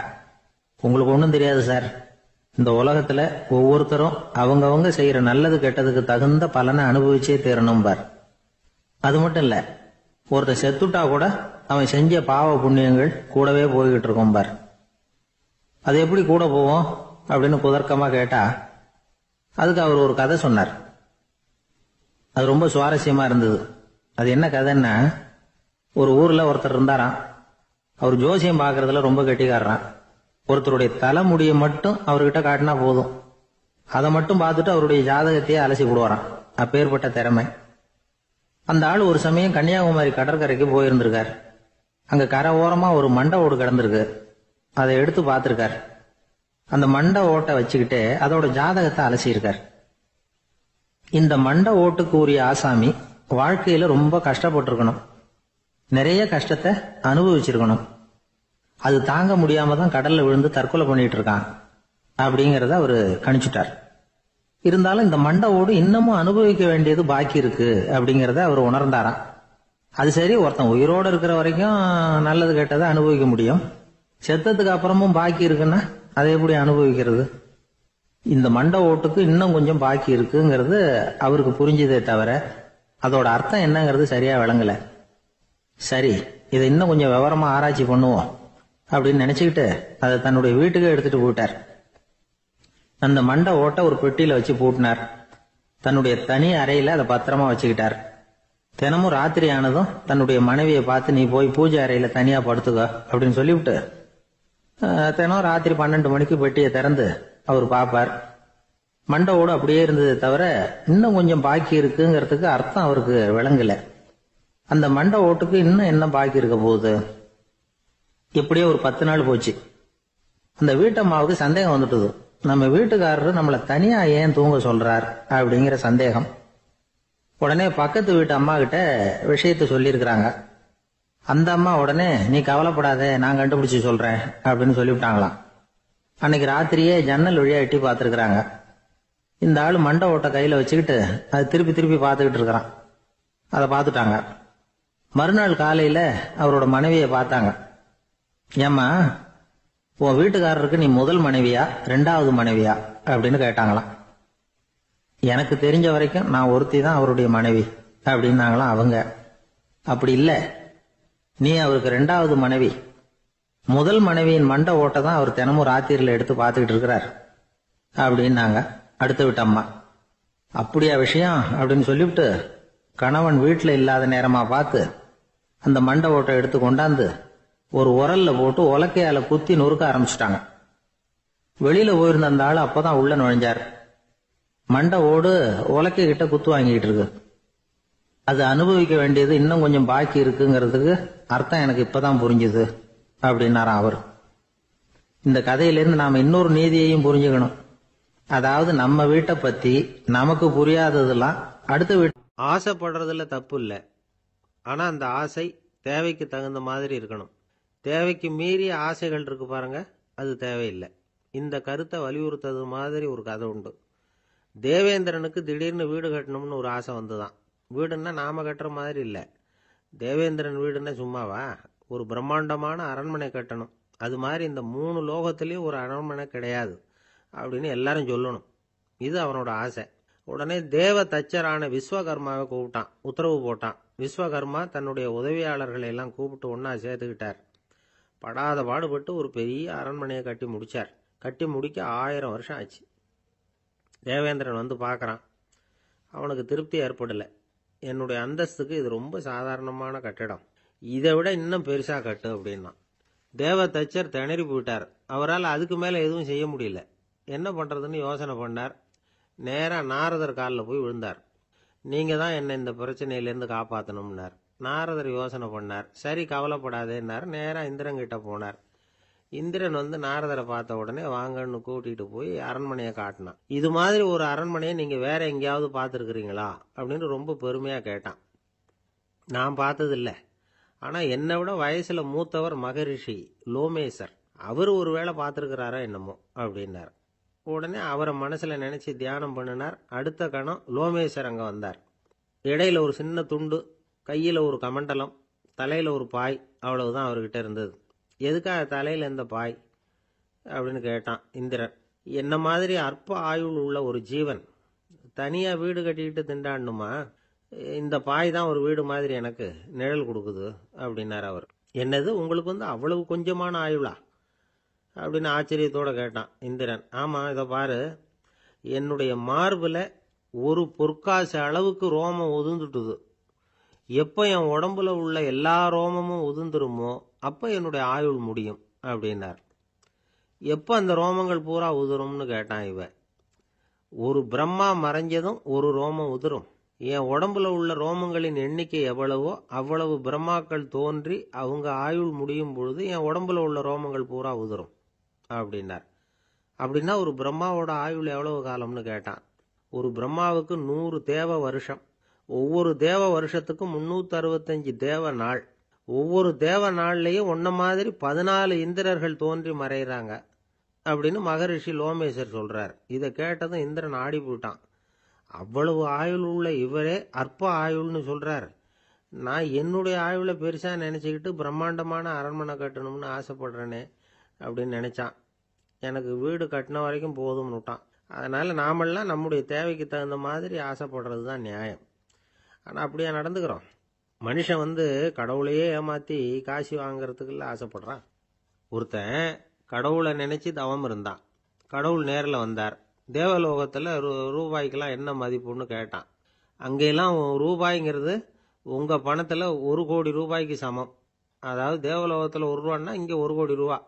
உங்களுக்கு ஒன்றும் தெரியாது சார். இந்த உலகத்துல ஒவ்வொருத்தரும் அவங்கவங்க செய்யற நல்லது கெட்டதுக்கு தகுந்த பலனை அனுபவிச்சே தீரணும் பார். அது மட்டும் இல்ல, ஒருத்தர் செத்துட்டா கூட அவன் செஞ்ச பாவ புண்ணியங்கள் கூடவே போய்கிட்டு இருக்கும் பார். அது எப்படி கூட போவோம் அப்படின்னு குதர்க்கமா கேட்டா, அதுக்கு அவர் ஒரு கதை சொன்னார். அது ரொம்ப சுவாரஸ்யமா இருந்தது. அது என்ன கதைன்னா, ஒரு ஊர்ல ஒருத்தர் இருந்தாராம். அவர் ஜோசியம் பார்க்கறதுல ரொம்ப கெட்டிக்காரரான். ஒருத்தருடைய தலைமுடியை மட்டும் அவர்கிட்ட காட்டினா போதும், அதை மட்டும் பார்த்துட்டு அவருடைய ஜாதகத்தையே அலசி விடுவாராம். அப்பேற்பட்ட திறமை. அந்த ஆள் ஒரு சமயம் கன்னியாகுமரி கடற்கரைக்கு போயிருந்திருக்கார். அங்க கரை ஓரமா ஒரு மண்டை ஓடு கிடந்திருக்கு. அதை எடுத்து பார்த்திருக்கார். அந்த மண்டை ஓட்டை வச்சுக்கிட்டே அதோட ஜாதகத்தை அலசியிருக்கார். இந்த மண்டை ஓட்டுக்கு உரிய ஆசாமி வாழ்க்கையில ரொம்ப கஷ்டப்பட்டிருக்கணும், நிறைய கஷ்டத்தை அனுபவிச்சிருக்கணும். அது தாங்க முடியாம தான் கடல்ல விழுந்து தற்கொலை பண்ணிட்டு இருக்கான் அப்படிங்கறத அவரு கணிச்சுட்டார். இருந்தாலும் இந்த மண்டை ஓடு இன்னமும் அனுபவிக்க வேண்டியது பாக்கி இருக்கு அப்படிங்கறத அவர் உணர்ந்தாராம். அது சரி, ஒருத்தன் உயிரோடு இருக்கிற வரைக்கும் நல்லது கெட்டதை அனுபவிக்க முடியும், செத்ததுக்கு அப்புறமும் பாக்கி இருக்குன்னா அதை எப்படி அனுபவிக்கிறது? இந்த மண்டை ஓட்டுக்கு இன்னும் கொஞ்சம் பாக்கி இருக்குங்கிறது அவருக்கு புரிஞ்சதே தவிர அதோட அர்த்தம் என்னங்கிறது சரியா விளங்கல. சரி, இதை இன்னும் கொஞ்சம் விவரமா ஆராய்ச்சி பண்ணுவோம் அப்படின்னு நினைச்சுக்கிட்டு அதை தன்னுடைய வீட்டுக்கு எடுத்துட்டு போயிட்டார். அந்த மண்டை ஓட்டை ஒரு பெட்டியில வச்சு பூட்டினார். தன்னுடைய தனி அறையில அதை பத்திரமா வச்சுக்கிட்டார். தினமும் ராத்திரி ஆனதும் தன்னுடைய மனைவியை பார்த்து, நீ போய் பூஜை அறையில தனியா படுத்துக்க அப்படின்னு சொல்லிவிட்டு தினம் ராத்திரி 12 மணிக்கு பெட்டியை திறந்து அவர் பார்ப்பார். மண்டை ஓடு அப்படியே இருந்தது தவிர இன்னும் கொஞ்சம் பாக்கி இருக்குங்கிறதுக்கு அர்த்தம் அவருக்கு விளங்கல. அந்த மண்டை ஓட்டுக்கு இன்னும் என்ன பாக்கி இருக்க போகுது? எப்படியோ ஒரு 10 நாள் போச்சு. அந்த வீட்டம்மாவுக்கு சந்தேகம் வந்துட்டுது. நம்ம வீட்டுக்காரரு நம்மளை தனியா ஏன் தூங்க சொல்றார் அப்படிங்கிற சந்தேகம். உடனே பக்கத்து வீட்டு அம்மா கிட்ட விஷயத்த சொல்லியிருக்கிறாங்க. அந்த அம்மா உடனே, நீ கவலைப்படாத, நான் கண்டுபிடிச்சு சொல்றேன் அப்படின்னு சொல்லிவிட்டாங்களாம். அன்னைக்கு ராத்திரியே ஜன்னல் வழியா எட்டி பார்த்துருக்குறாங்க. இந்த ஆளு மண்டை ஓட்டை கையில வச்சுக்கிட்டு அது திருப்பி திருப்பி பார்த்துக்கிட்டு இருக்கிறான். அதை பார்த்துட்டாங்க. மறுநாள் காலையில அவரோட மனைவியை பார்த்தாங்க. ஏம்மா, உன் வீட்டுக்காரருக்கு நீ முதல் மனைவியா 2வது மனைவியா அப்படின்னு கேட்டாங்களாம். எனக்கு தெரிஞ்ச வரைக்கும் நான் ஒருத்தி தான் அவருடைய மனைவி அப்படின்னாங்களாம் அவங்க. அப்படி இல்லை, நீ அவருக்கு 2வது மனைவி. முதல் மனைவியின் மண்டை ஓட்டை தான் அவர் தினமும் ராத்திரியில எடுத்து பார்த்துக்கிட்டு இருக்கிறார் அப்படின்னாங்க அடுத்த வீட்டு அம்மா. அப்படியா விஷயம் அப்படின்னு சொல்லிவிட்டு கணவன் வீட்டுல இல்லாத நேரமா பார்த்து அந்த மண்டை ஓட்டை எடுத்து கொண்டாந்து ஒரு உரல்ல போட்டு உலக்கையால குத்தி நொறுக்க ஆரம்பிச்சுட்டாங்க. வெளியில போயிருந்த அந்த ஆள் அப்பதான் உள்ள நுழைஞ்சார். மண்டை ஓடு உலக்கை கிட்ட குத்து வாங்கிட்டு இருக்கு. அது அனுபவிக்க வேண்டியது இன்னும் கொஞ்சம் பாக்கி இருக்குங்கிறதுக்கு அர்த்தம் எனக்கு இப்பதான் புரிஞ்சுது அப்படின்னாராம் அவர். இந்த கதையிலிருந்து நாம இன்னொரு நீதியையும் புரிஞ்சுக்கணும். அதாவது நம்ம வீட்டை பத்தி நமக்கு புரியாததெல்லாம் அடுத்த வீட்டு. ஆசைப்படுறதுல தப்பு இல்லை, ஆனா அந்த ஆசை தேவைக்கு தகுந்த மாதிரி இருக்கணும். தேவைக்கு மீறிய ஆசைகள் இருக்கு பாருங்க, அது தேவையில்லை. இந்த கருத்தை வலியுறுத்தது மாதிரி ஒரு கதை உண்டு. தேவேந்திரனுக்கு திடீர்னு வீடு கட்டணும்னு ஒரு ஆசை வந்துதான். வீடுன்னா நாம கட்டுற மாதிரி இல்லை. தேவேந்திரன் வீடுன்னா சும்மாவா? ஒரு பிரம்மாண்டமான அரண்மனை கட்டணும். அது மாதிரி இந்த 3 லோகத்திலயும் ஒரு அரண்மனை கிடையாது அப்படின்னு எல்லாரும் சொல்லணும். இது அவனோட ஆசை. உடனே தேவ தச்சரான விஸ்வகர்மாவை கூப்பிட்டான், உத்தரவு போட்டான். விஸ்வகர்மா தன்னுடைய உதவியாளர்களை எல்லாம் கூப்பிட்டு ஒன்னா சேர்த்துக்கிட்டார். படாத பாடுபட்டு ஒரு பெரிய அரண்மனையை கட்டி முடிச்சார். கட்டி முடிக்க 1000 வருஷம் ஆச்சு. தேவேந்திரன் வந்து பார்க்கறான். அவனுக்கு திருப்தி ஏற்படலை. என்னுடைய அந்தஸ்துக்கு இது ரொம்ப சாதாரணமான கட்டிடம், இதை விட இன்னும் பெருசா கட்டு அப்படின்னா. தேவ தச்சர் திணறி போயிட்டார். அவரால் அதுக்கு மேல எதுவும் செய்ய முடியல. என்ன பண்றதுன்னு யோசனை பண்ணார். நேரா நாரதர் காலில் போய் விழுந்தார். நீங்க தான் என்னை இந்த பிரச்சனையிலேருந்து காப்பாற்றணும்னார். நாரதர் யோசனை பண்ணார். சரி, கவலைப்படாதேன்னார். நேரா இந்திரன் கிட்ட போனார். இந்திரன் வந்து நாரதரை பார்த்த உடனே வாங்கன்னு கூட்டிட்டு போய் அரண்மனையை காட்டினான். இது மாதிரி ஒரு அரண்மனையை நீங்க வேற எங்கேயாவது பார்த்துருக்கிறீங்களா அப்படின்னு ரொம்ப பெருமையா கேட்டான். நான் பார்த்ததில்ல, ஆனா என்னை விட வயசுல மூத்தவர் மகரிஷி லோமேசர், அவர் ஒரு வேளை பார்த்துருக்கிறாரா என்னமோ அப்படின்னார். உடனே அவரை மனசுல நினைச்சு தியானம் பண்ணினார். அடுத்த கணம் லோமேசர் அங்க வந்தார். இடையில ஒரு சின்ன துண்டு, கையில ஒரு கமண்டலம், தலையில ஒரு பாய், அவ்வளவுதான் அவர்கிட்ட இருந்தது. எதுக்காக தலையில எந்த பாய் அப்படின்னு கேட்டான் இந்திரன். என்ன மாதிரி அற்ப ஆயுள் உள்ள ஒரு ஜீவன் தனியா வீடு கட்டிக்கிட்டு திண்டாடணுமா? இந்த பாய் தான் ஒரு வீடு மாதிரி எனக்கு நிழல் கொடுக்குது அப்படின்னார் அவர். என்னது, உங்களுக்கு வந்து அவ்வளவு கொஞ்சமான ஆயுளா அப்படின்னு ஆச்சரியத்தோட கேட்டான் இந்திரன். ஆமா, இதை பாரு, என்னுடைய மார்புல ஒரு பொற்காசு அளவுக்கு ரோமம் உதிர்ந்துட்டுது. எப்ப என் உடம்புல உள்ள எல்லா ரோமமும் உதிர்ந்துருமோ அப்ப என்னுடைய ஆயுள் முடியும் அப்படின்னார். எப்ப அந்த ரோமங்கள் பூரா உதிரும்னு கேட்டான் இவன். ஒரு பிரம்மா மறைஞ்சதும் ஒரு ரோமம் உதிரும். என் உடம்புல உள்ள ரோமங்களின் எண்ணிக்கை எவ்வளவோ அவ்வளவு பிரம்மாக்கள் தோன்றி அவங்க ஆயுள் முடியும் பொழுது என் உடம்புல உள்ள ரோமங்கள் பூரா உதிரும் அப்படின்னார். அப்படின்னா ஒரு பிரம்மாவோட ஆயுள் எவ்வளவு காலம்னு கேட்டான். ஒரு பிரம்மாவுக்கு 100 தேவ வருஷம். ஒவ்வொரு தேவ வருஷத்துக்கும் 365 தேவ நாள். ஒவ்வொரு தேவ நாள்லயும் உன்ன மாதிரி 14 இந்திரர்கள் தோன்றி மறைகிறாங்க அப்படின்னு மகரிஷி லோமேசர் சொல்றார். இதை கேட்டதும் இந்திரன் ஆடி போயிட்டான். அவ்வளவு ஆயுள் உள்ள இவரே அற்ப ஆயுள்னு சொல்றார். நான் என்னுடைய ஆயுளை பெருசா நினைச்சுக்கிட்டு பிரம்மாண்டமான அரண்மனை கட்டணும்னு ஆசைப்படுறேனே அப்படின்னு நினைச்சான். எனக்கு வீடு கட்டின வரைக்கும் போதும்னு விட்டான். அதனால நாமெல்லாம் நம்முடைய தேவைக்கு தகுந்த மாதிரி ஆசைப்படுறது தான் நியாயம். ஆனால் அப்படியே நடந்துக்கிறோம். மனுஷன் கடவுளையே ஏமாத்தி காசு வாங்கறதுக்குள்ள ஆசைப்படுறான். ஒருத்தன் கடவுளை நினைச்சு தவம் இருந்தான். கடவுள் நேரில் வந்தார். தேவலோகத்தில் ரூபாய்க்கெல்லாம் என்ன மதிப்புன்னு கேட்டான். அங்கெல்லாம் ரூபாய்ங்கிறது உங்க பணத்தில் 1 கோடி ரூபாய்க்கு சமம். அதாவது தேவலோகத்தில் 1 ரூபான்னா இங்கே 1 கோடி ரூபா.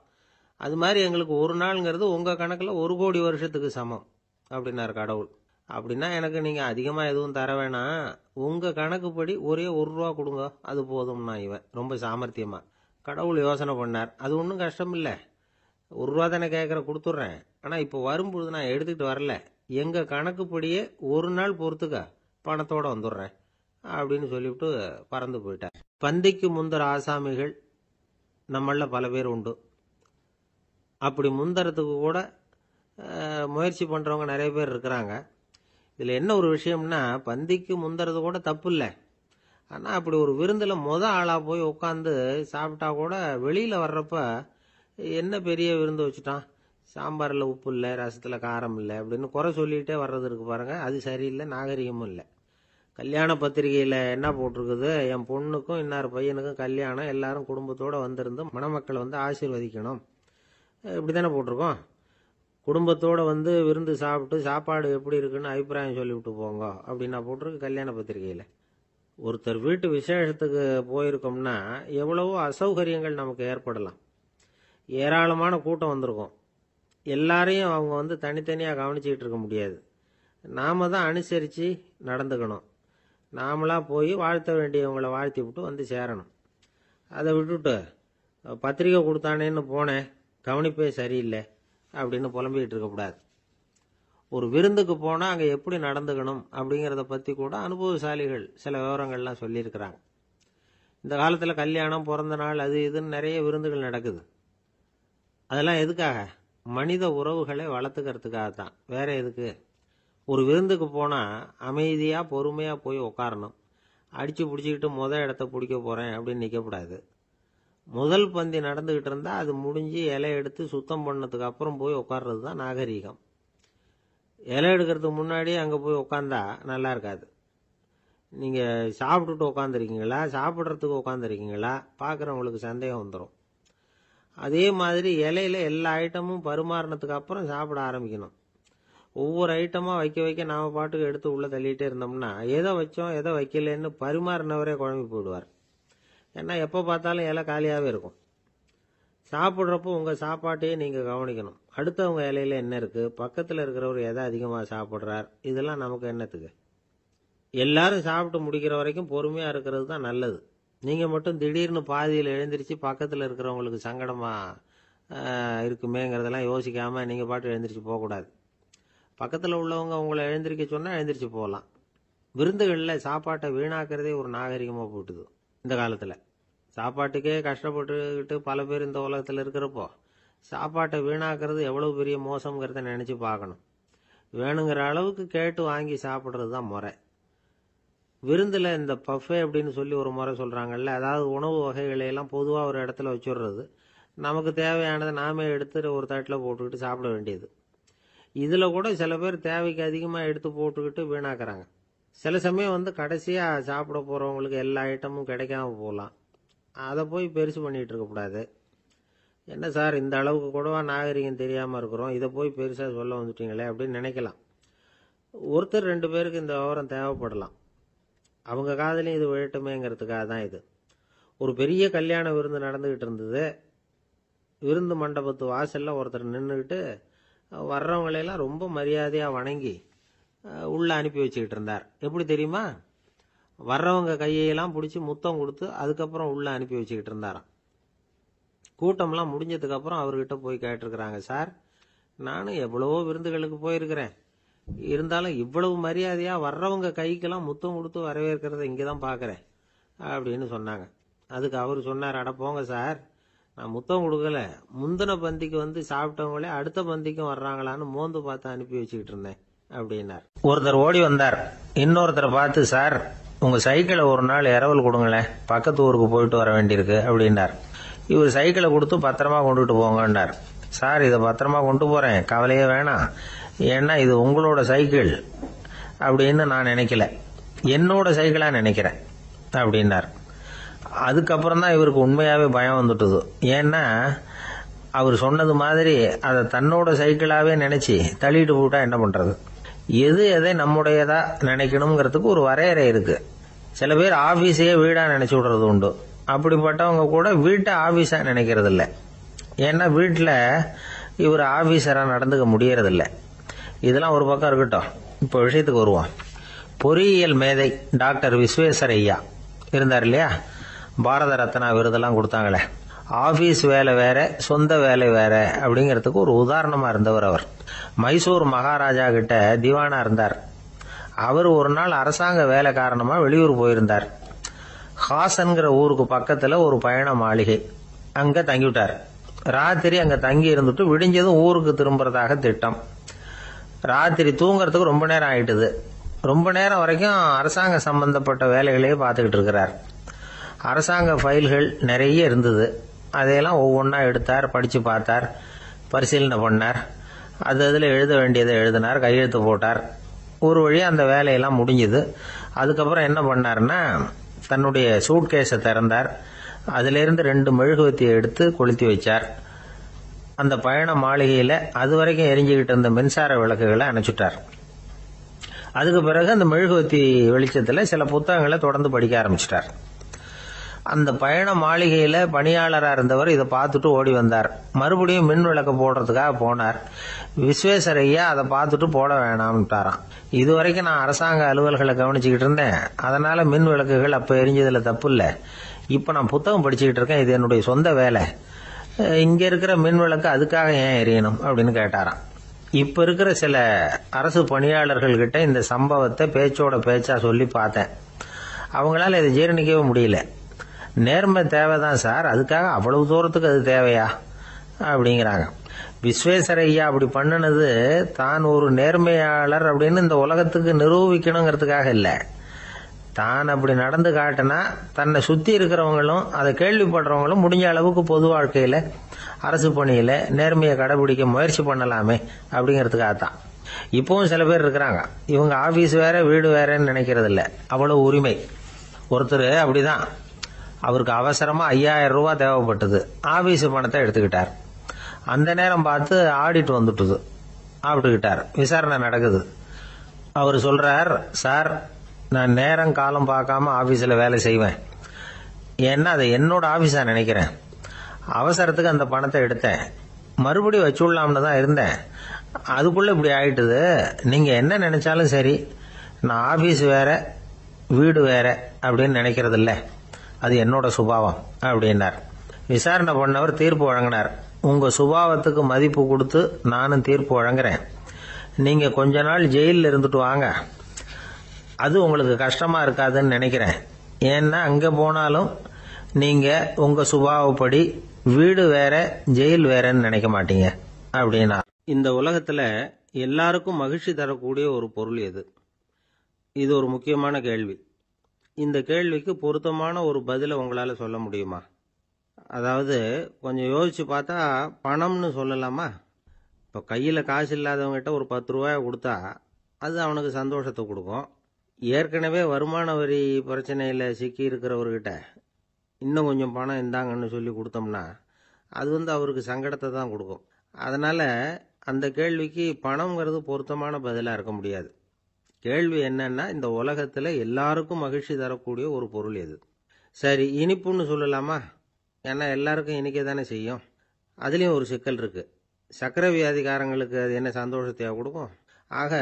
அது மாதிரி எங்களுக்கு ஒரு நாள்ங்கிறது உங்க கணக்கில் 1 கோடி வருஷத்துக்கு சமம் அப்படின்னாரு கடவுள். அப்படின்னா எனக்கு நீங்க அதிகமா எதுவும் தர வேணாம், உங்க கணக்குப்படி ஒரே 1 ரூபா கொடுங்க, அது போதும்னா இவன் ரொம்ப சாமர்த்தியமா. கடவுள் யோசனை பண்ணார். அது ஒன்றும் கஷ்டம் இல்லை, 1 ரூபா தானே கேட்குற, கொடுத்துட்றேன். ஆனா இப்போ வரும்பொழுது நான் எடுத்துக்கிட்டு வரல, எங்க கணக்குப்படியே 1 நாள் பொறுத்துக்க பணத்தோட வந்துடுறேன் அப்படின்னு சொல்லிவிட்டு பறந்து போயிட்டார். பந்திக்கு முந்தர ஆசாமிகள் நம்மள பல பேர் உண்டு. அப்படி முந்தறதுக்கு கூட முயற்சி பண்றவங்க நிறைய பேர் இருக்கிறாங்க. இதுல என்ன ஒரு விஷயம்னா, பந்திக்கு முந்தறது கூட தப்பு இல்லை. ஆனா அப்படி ஒரு விருந்துல ஆளா போய் உட்காந்து சாப்பிட்டா கூட வெளியில வர்றப்ப என்ன பெரிய விருந்து வச்சுட்டான், சாம்பார்ல உப்பு இல்லை, ரசத்துல காரம் இல்லை அப்படின்னு குறை சொல்லிட்டே வர்றது இருக்கு பாருங்க, அது சரியில்லை, நாகரிகமும் இல்லை. கல்யாண பத்திரிகையில என்ன போட்டிருக்குது, என் பொண்ணுக்கும் இன்னார் பையனுக்கும் கல்யாணம், எல்லாரும் குடும்பத்தோட வந்திருந்து மணமக்கள் ஆசீர்வதிக்கணும், இப்படித்தானே போட்டிருக்கோம். குடும்பத்தோட விருந்து சாப்பிட்டு சாப்பாடு எப்படி இருக்குன்னு அபிப்பிராயம் சொல்லிவிட்டு போங்க அப்படின்னா போட்டிருக்கு கல்யாண பத்திரிகையில. ஒருத்தர் வீட்டு விசேஷத்துக்கு போயிருக்கோம்னா எவ்வளவோ அசௌகரியங்கள் நமக்கு ஏற்படலாம். ஏராளமான கூட்டம் வந்திருக்கும். எல்லாரையும் அவங்க தனித்தனியா கவனிச்சுக்கிட்டு இருக்க முடியாது. நாம தான் அனுசரிச்சு நடந்துக்கணும். நாமளா போய் வாழ்த்த வேண்டியவங்களை வாழ்த்தி விட்டு சேரணும். அதை விட்டுட்டு பத்திரிகை கொடுத்தானேன்னு போனேன், கவனிப்பே சரியில்லை அப்படின்னு புலம்பிக்கிட்டு இருக்கக்கூடாது. ஒரு விருந்துக்கு போனால் அங்கே எப்படி நடந்துக்கணும் அப்படிங்கிறத பற்றி கூட அனுபவசாலிகள் சில விவரங்கள்லாம் சொல்லியிருக்கிறாங்க. இந்த காலத்தில் கல்யாணம், பிறந்த நாள், அது இதுன்னு நிறைய விருந்துகள் நடக்குது. அதெல்லாம் எதுக்காக? மனித உறவுகளை வளர்த்துக்கிறதுக்காக தான், வேற எதுக்கு? ஒரு விருந்துக்கு போனால் அமைதியாக பொறுமையாக போய் உட்காரணும். அடித்து பிடிச்சிக்கிட்டு இடத்த பிடிக்க போகிறேன் அப்படின்னு நிற்கக்கூடாது. முதல் பந்தி நடந்துகிட்டு இருந்தா அது முடிஞ்சு இலை எடுத்து சுத்தம் பண்ணதுக்கு அப்புறம் போய் உட்கார்றது தான் நாகரீகம். இலை எடுக்கிறதுக்கு முன்னாடி அங்கே போய் உட்காந்தா நல்லா இருக்காது. நீங்க சாப்பிட்டுட்டு உட்காந்துருக்கீங்களா, சாப்பிட்றதுக்கு உட்காந்துருக்கீங்களா, பார்க்குறவங்களுக்கு சந்தேகம் வந்துடும். அதே மாதிரி இலையில எல்லா ஐட்டமும் பரிமாறினதுக்கு அப்புறம் சாப்பிட ஆரம்பிக்கணும். ஒவ்வொரு ஐட்டமாக வைக்க வைக்க நாம பாட்டுக்கு எடுத்து உள்ள தள்ளிட்டே இருந்தோம்னா எதை வச்சோம் எதை வைக்கலன்னு பரிமாறினவரே குழம்பி போயிடுவார். ஏன்னா எப்போ பார்த்தாலும் இலை காலியாகவே இருக்கும். சாப்பிட்றப்போ உங்கள் சாப்பாட்டையே நீங்கள் கவனிக்கணும். அடுத்தவங்க இலையில என்ன இருக்குது, பக்கத்தில் இருக்கிறவர் எதை அதிகமாக சாப்பிட்றார், இதெல்லாம் நமக்கு என்னத்துக்கு? எல்லாரும் சாப்பிட்டு முடிக்கிற வரைக்கும் பொறுமையாக இருக்கிறது தான் நல்லது. நீங்கள் மட்டும் திடீர்னு பாதியில் எழுந்திரிச்சு பக்கத்தில் இருக்கிறவங்களுக்கு சங்கடமாக இருக்குமேங்கிறதெல்லாம் யோசிக்காமல் நீங்கள் பாட்டு எழுந்திரிச்சு போகக்கூடாது. பக்கத்தில் உள்ளவங்க உங்களை எழுந்திரிக்க சொன்னால் எழுந்திரிச்சு போகலாம். விருந்துகளில் சாப்பாட்டை வீணாக்கிறதே ஒரு நாகரிகமாக போட்டுது. இந்த காலத்தில் சாப்பாட்டுக்கே கஷ்டப்பட்டுக்கிட்டு பல பேர் இந்த உலகத்தில் இருக்கிறப்போ சாப்பாட்டை வீணாக்கிறது எவ்வளவு பெரிய மோசங்கிறத நினச்சி பார்க்கணும். வேணுங்கிற அளவுக்கு கேட்டு வாங்கி சாப்பிட்றது தான் முறை. விருந்தில் இந்த பஃபே அப்படின்னு சொல்லி ஒரு முறை சொல்கிறாங்கல்ல, அதாவது உணவு வகைகளையெல்லாம் பொதுவாக ஒரு இடத்துல வச்சுடுறது, நமக்கு தேவையானதை நாமே எடுத்து ஒரு தட்டில் போட்டுக்கிட்டு சாப்பிட வேண்டியது. இதில் கூட சில பேர் தேவைக்கு அதிகமாக எடுத்து போட்டுக்கிட்டு வீணாக்குறாங்க. சில சமயம் கடைசியாக சாப்பிட போகிறவங்களுக்கு எல்லா ஐட்டமும் கிடைக்காம போகலாம். அதை போய் பெருசு பண்ணிகிட்டு இருக்கக்கூடாது. என்ன சார் இந்த அளவுக்கு கூடவா நாகரிகம் தெரியாமல் இருக்கிறோம், இதை போய் பெருசாக சொல்ல வந்துட்டீங்களே அப்படின்னு நினைக்கலாம். ஒருத்தர் 2 பேருக்கு இந்த விவரம் தேவைப்படலாம். அவங்க காதலையும் இது விழட்டுமேங்கிறதுக்காக தான் இது. ஒரு பெரிய கல்யாண விருந்து நடந்துக்கிட்டு இருந்தது. விருந்து மண்டபத்து வாசலில் ஒருத்தர் நின்றுக்கிட்டு வர்றவங்களையெல்லாம் ரொம்ப மரியாதையாக வணங்கி உள்ளே அனுப்பி வச்சுக்கிட்டு இருந்தார். எப்படி தெரியுமா? வர்றவங்க கையெல்லாம் பிடிச்சி முத்தம் கொடுத்து அதுக்கப்புறம் உள்ளே அனுப்பி வச்சுக்கிட்டு இருந்தாராம். கூட்டம்லாம் முடிஞ்சதுக்கப்புறம் அவர்கிட்ட போய் கேட்டிருக்கிறாங்க, சார் நானும் எவ்வளவோ விருந்துகளுக்கு போயிருக்கிறேன், இருந்தாலும் இவ்வளவு மரியாதையா வர்றவங்க கைக்கெல்லாம் முத்தம் கொடுத்து வரவேற்கிறத இங்கதான் பாக்குறேன் அப்படின்னு சொன்னாங்க. அதுக்கு அவர் சொன்னார், அட போங்க சார், நான் முத்தம் கொடுக்கல, முந்தின பந்திக்கு வந்து சாப்பிட்டவங்களே அடுத்த பந்திக்கும் வர்றாங்களான்னு மோந்து பார்த்து அனுப்பி வச்சுக்கிட்டு இருந்தேன் அப்படின்னார். ஒருத்தர் ஓடி வந்தார், இன்னொருத்தரை பார்த்து, சார் உங்க சைக்கிளை ஒரு நாள் இரவல் கொடுங்களேன், பக்கத்து ஊருக்கு போயிட்டு வர வேண்டியிருக்கு அப்படின்னார். இவர் சைக்கிளை கொடுத்து பத்திரமா கொண்டுட்டு போங்கன்னார். சார் இதை பத்திரமா கொண்டு போறேன், கவலையே வேணாம், ஏன்னா இது உங்களோட சைக்கிள் அப்படின்னு நான் நினைக்கல, என்னோட சைக்கிளா நினைக்கிறேன் அப்படின்னார். அதுக்கப்புறம் தான் இவருக்கு உண்மையாவே பயம் வந்துட்டுது. ஏன்னா அவர் சொன்னது மாதிரி அதை தன்னோட சைக்கிளாவே நினைச்சு தள்ளிட்டு போட்டா என்ன பண்றது? எது எதை நம்முடையதா நினைக்கணுங்கிறதுக்கு ஒரு வரையறை இருக்கு. சில பேர் ஆபீஸையே வீடா நினைச்சு விடுறது உண்டு. அப்படிப்பட்டவங்க கூட வீட்டை ஆபீஸா நினைக்கிறது இல்லை. ஏன்னா வீட்டில் இவர் ஆபீசரா நடந்துக்க முடியறதில்ல. இதெல்லாம் ஒரு பக்கம் இருக்கட்டும், இப்போ விஷயத்துக்கு வருவோம். பொறியியல் மேதை டாக்டர் விஸ்வேஸ்வரய்யா இருந்தார் இல்லையா, பாரத ரத்னா விருதெல்லாம் கொடுத்தாங்களே. ஆபீஸ் வேலை வேற, சொந்த வேலை வேற அப்படிங்கிறதுக்கு ஒரு உதாரணமா இருந்தவர் அவர். மைசூர் மகாராஜா கிட்ட திவானா இருந்தார். அவர் ஒரு நாள் அரசாங்க வேலை காரணமா வெளியூர் போயிருந்தார். ஹாசன்கிற ஊருக்கு பக்கத்துல ஒரு பயண மாளிகை, அங்க தங்கிவிட்டார். ராத்திரி அங்க தங்கி இருந்துட்டு விடிஞ்சதும் ஊருக்கு திரும்புறதாக திட்டம். ராத்திரி தூங்கறதுக்கு ரொம்ப நேரம் ஆயிட்டுது. ரொம்ப நேரம் வரைக்கும் அரசாங்க சம்பந்தப்பட்ட வேலைகளையே பார்த்துக்கிட்டு இருக்கிறார். அரசாங்க ஃபைல்கள் நிறைய இருந்தது. அதையெல்லாம் ஒவ்வொன்றா எடுத்தார், படிச்சு பார்த்தார், பரிசீலனை பண்ணார். அதில் எழுத வேண்டியதை எழுதினார், கையெழுத்து போட்டார். ஒரு வழியாக அந்த வேலையெல்லாம் முடிஞ்சுது. அதுக்கப்புறம் என்ன பண்ணார்னா, தன்னுடைய சூட்கேஸை திறந்தார். அதிலிருந்து 2 மெழுகுவத்தியை எடுத்து கொளுத்தி வச்சார். அந்த பயண மாளிகையில் அது வரைக்கும் எரிஞ்சுக்கிட்டு இருந்த மின்சார விளக்குகளை அணைச்சுட்டார். அதுக்கு பிறகு அந்த மெழுகுவத்தி வெளிச்சத்தில் சில புத்தகங்களை தொடர்ந்து படிக்க ஆரம்பிச்சிட்டார். அந்த பயண மாளிகையில் பணியாளராக இருந்தவர் இதை பார்த்துட்டு ஓடி வந்தார். மறுபடியும் மின் விளக்கு போடுறதுக்காக போனார். விஸ்வேஸ்வரய்யா அதை பார்த்துட்டு போட வேணாம்ட்டாராம். இதுவரைக்கும் நான் அரசாங்க அலுவல்களை கவனிச்சுக்கிட்டு இருந்தேன், அதனால மின் விளக்குகள் அப்போ எரிஞ்சதுல தப்பு இல்லை. இப்போ நான் புத்தகம் படிச்சுக்கிட்டு இருக்கேன், இது என்னுடைய சொந்த வேலை, இங்க இருக்கிற மின் விளக்கு அதுக்காக ஏன் எரியணும் அப்படின்னு கேட்டாராம். இப்ப இருக்கிற சில அரசு பணியாளர்கள் கிட்ட இந்த சம்பவத்தை பேச்சோட பேச்சா சொல்லி பார்த்தேன். அவங்களால இதை ஜீரணிக்கவே முடியல. நேர்மை தேவைதான் சார், அதுக்காக அவ்வளவு தூரத்துக்கு அது தேவையா அப்படிங்கிறாங்க. விஸ்வேஸ்வரய்யா அப்படி பண்ணினது தான் ஒரு நேர்மையாளர் அப்படின்னு இந்த உலகத்துக்கு நிரூபிக்கணுங்கிறதுக்காக இல்லை. தான் அப்படி நடந்து காட்டினா தன்னை சுத்தி இருக்கிறவங்களும் அதை கேள்விப்படுறவங்களும் முடிஞ்ச அளவுக்கு பொது வாழ்க்கையில அரசு பணியில நேர்மையை கடைபிடிக்க முயற்சி பண்ணலாமே அப்படிங்கிறதுக்காகத்தான். இப்பவும் சில பேர் இருக்கிறாங்க, இவங்க ஆபீஸ் வேற வீடு வேறன்னு நினைக்கிறது இல்லை, அவ்வளவு உரிமை. ஒருத்தர் அப்படிதான், அவருக்கு அவசரமா 5000 ரூபாய் தேவைப்பட்டது. ஆபீஸ் பணத்தை எடுத்துக்கிட்டார். அந்த நேரம் பார்த்து ஆடிட் வந்துட்டுது. ஆப்பிட்டுக்கிட்டார். விசாரணை நடக்குது. அவர் சொல்றார், சார் நான் நேரம் காலம் பார்க்காம ஆபீஸ்ல வேலை செய்வேன், ஏன்னா அதை என்னோட ஆபீஸா நினைக்கிறேன். அவசரத்துக்கு அந்த பணத்தை எடுத்தேன், மறுபடியும் வச்சுடலாம்னு தான் இருந்தேன், அதுக்குள்ள இப்படி ஆயிட்டுது. நீங்க என்ன நினைச்சாலும் சரி, நான் ஆபீஸ் வேற வீடு வேற அப்படின்னு நினைக்கிறது இல்லை, அது என்னோட சுபாவம் அப்படின்னார். விசாரணை பண்ணவர் தீர்ப்பு வழங்கினார். உங்க சுபாவத்துக்கு மதிப்பு கொடுத்து நானும் தீர்ப்பு வழங்குறேன். நீங்க கொஞ்ச நாள் ஜெயிலில் இருந்துட்டு வாங்க, அது உங்களுக்கு கஷ்டமா இருக்காதுன்னு நினைக்கிறேன். ஏன்னா அங்க போனாலும் நீங்க உங்க சுபாவப்படி வீடு வேற ஜெயில் வேறன்னு நினைக்க மாட்டீங்க அப்படின்னா. இந்த உலகத்துல எல்லாருக்கும் மகிழ்ச்சி தரக்கூடிய ஒரு பொருள் எது? இது ஒரு முக்கியமான கேள்வி. இந்த கேள்விக்கு பொருத்தமான ஒரு பதிலை உங்களால சொல்ல முடியுமா? அதாவது கொஞ்சம் யோசிச்சு பார்த்தா பணம்னு சொல்லலாமா? இப்போ கையில காசு இல்லாதவங்ககிட்ட ஒரு 10 ரூபாய் கொடுத்தா அது அவனுக்கு சந்தோஷத்தை கொடுக்கும். ஏற்கனவே வருமான வரி பிரச்சனையில சிக்கி இருக்கிறவர்கிட்ட இன்னும் கொஞ்சம் பணம் இந்தாங்கன்னு சொல்லி கொடுத்தோம்னா அது அவருக்கு சங்கடத்தை தான் கொடுக்கும். அதனால அந்த கேள்விக்கு பணம்ங்கிறது பொருத்தமான பதிலாக இருக்க முடியாது. கேள்வி என்னன்னா, இந்த உலகத்துல எல்லாருக்கும் மகிழ்ச்சி தரக்கூடிய ஒரு பொருள் எது? சரி, இனிப்புன்னு சொல்லலாமா? ஏன்னா எல்லாருக்கும் இனிக்க தானே செய்யும். அதுலேயும் ஒரு சிக்கல் இருக்கு. சக்கரை வியாதிக்காரங்களுக்கு அது என்ன சந்தோஷத்தையா கொடுக்கும்? ஆக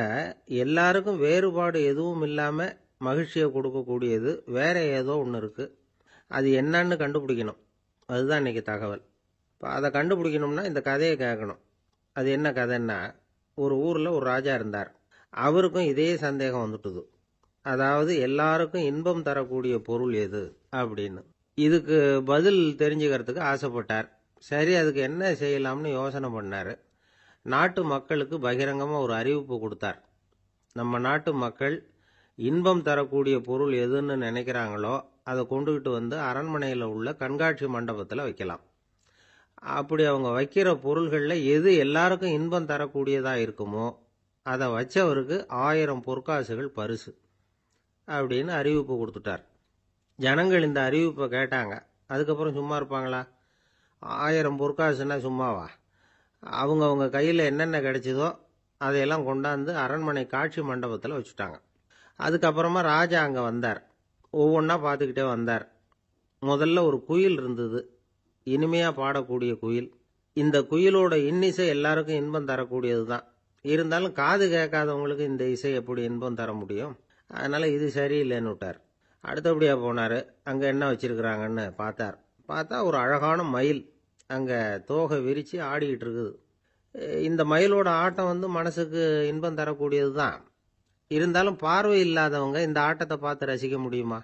எல்லாருக்கும் வேறுபாடு எதுவும் இல்லாம மகிழ்ச்சியை கொடுக்கக்கூடியது வேற ஏதோ ஒன்று இருக்கு. அது என்னன்னு கண்டுபிடிக்கணும். அதுதான் இன்னைக்கு தகவல். இப்போ அதை கண்டுபிடிக்கணும்னா இந்த கதையை கேட்கணும். அது என்ன கதைன்னா, ஒரு ஊரில் ஒரு ராஜா இருந்தார். அவருக்கும் இதே சந்தேகம் வந்துட்டுது. அதாவது எல்லாருக்கும் இன்பம் தரக்கூடிய பொருள் எது அப்படின்னு. இதுக்கு பதில் தெரிஞ்சுக்கிறதுக்கு ஆசைப்பட்டார். சரி, அதுக்கு என்ன செய்யலாம்னு யோசனை பண்ணார். நாட்டு மக்களுக்கு பகிரங்கமாக ஒரு அறிவிப்பு கொடுத்தார். நம்ம நாட்டு மக்கள் இன்பம் தரக்கூடிய பொருள் எதுன்னு நினைக்கிறாங்களோ அதை கொண்டுகிட்டு வந்து அரண்மனையில் உள்ள கண்காட்சி மண்டபத்தில் வைக்கலாம். அப்படி அவங்க வைக்கிற பொருள்களில் எது எல்லாருக்கும் இன்பம் தரக்கூடியதாக இருக்குமோ அதை வச்சவருக்கு 1000 பொற்காசுகள் பரிசு அப்படின்னு அறிவிப்பு கொடுத்துட்டார். ஜனங்கள் இந்த அறிவிப்பை கேட்டாங்க. அதுக்கப்புறம் சும்மா இருப்பாங்களா? 1000 பொற்காசுன்னா சும்மாவா? அவங்க கையில் என்னென்ன கிடைச்சதோ அதையெல்லாம் கொண்டாந்து அரண்மனை காட்சி மண்டபத்தில் வச்சுட்டாங்க. அதுக்கப்புறமா ராஜா அங்கே வந்தார். ஒவ்வொன்றா பார்த்துக்கிட்டே வந்தார். முதல்ல ஒரு குயில் இருந்தது, இனிமையாக பாடக்கூடிய குயில். இந்த குயிலோட இன்னிசை எல்லாருக்கும் இன்பம் தரக்கூடியது தான். இருந்தாலும் காது கேட்காதவங்களுக்கு இந்த இசை எப்படி இன்பம் தர முடியும்? அதனால் இது சரியில்லைன்னு விட்டார். அடுத்தபடியாக போனார். அங்கே என்ன வச்சுருக்கிறாங்கன்னு பார்த்தா ஒரு அழகான மயில் அங்கே தோகை விரித்து ஆடிக்கிட்டு இருக்குது. இந்த மயிலோட ஆட்டம் மனசுக்கு இன்பம் தரக்கூடியது தான். இருந்தாலும் பார்வை இல்லாதவங்க இந்த ஆட்டத்தை பார்த்து ரசிக்க முடியுமா?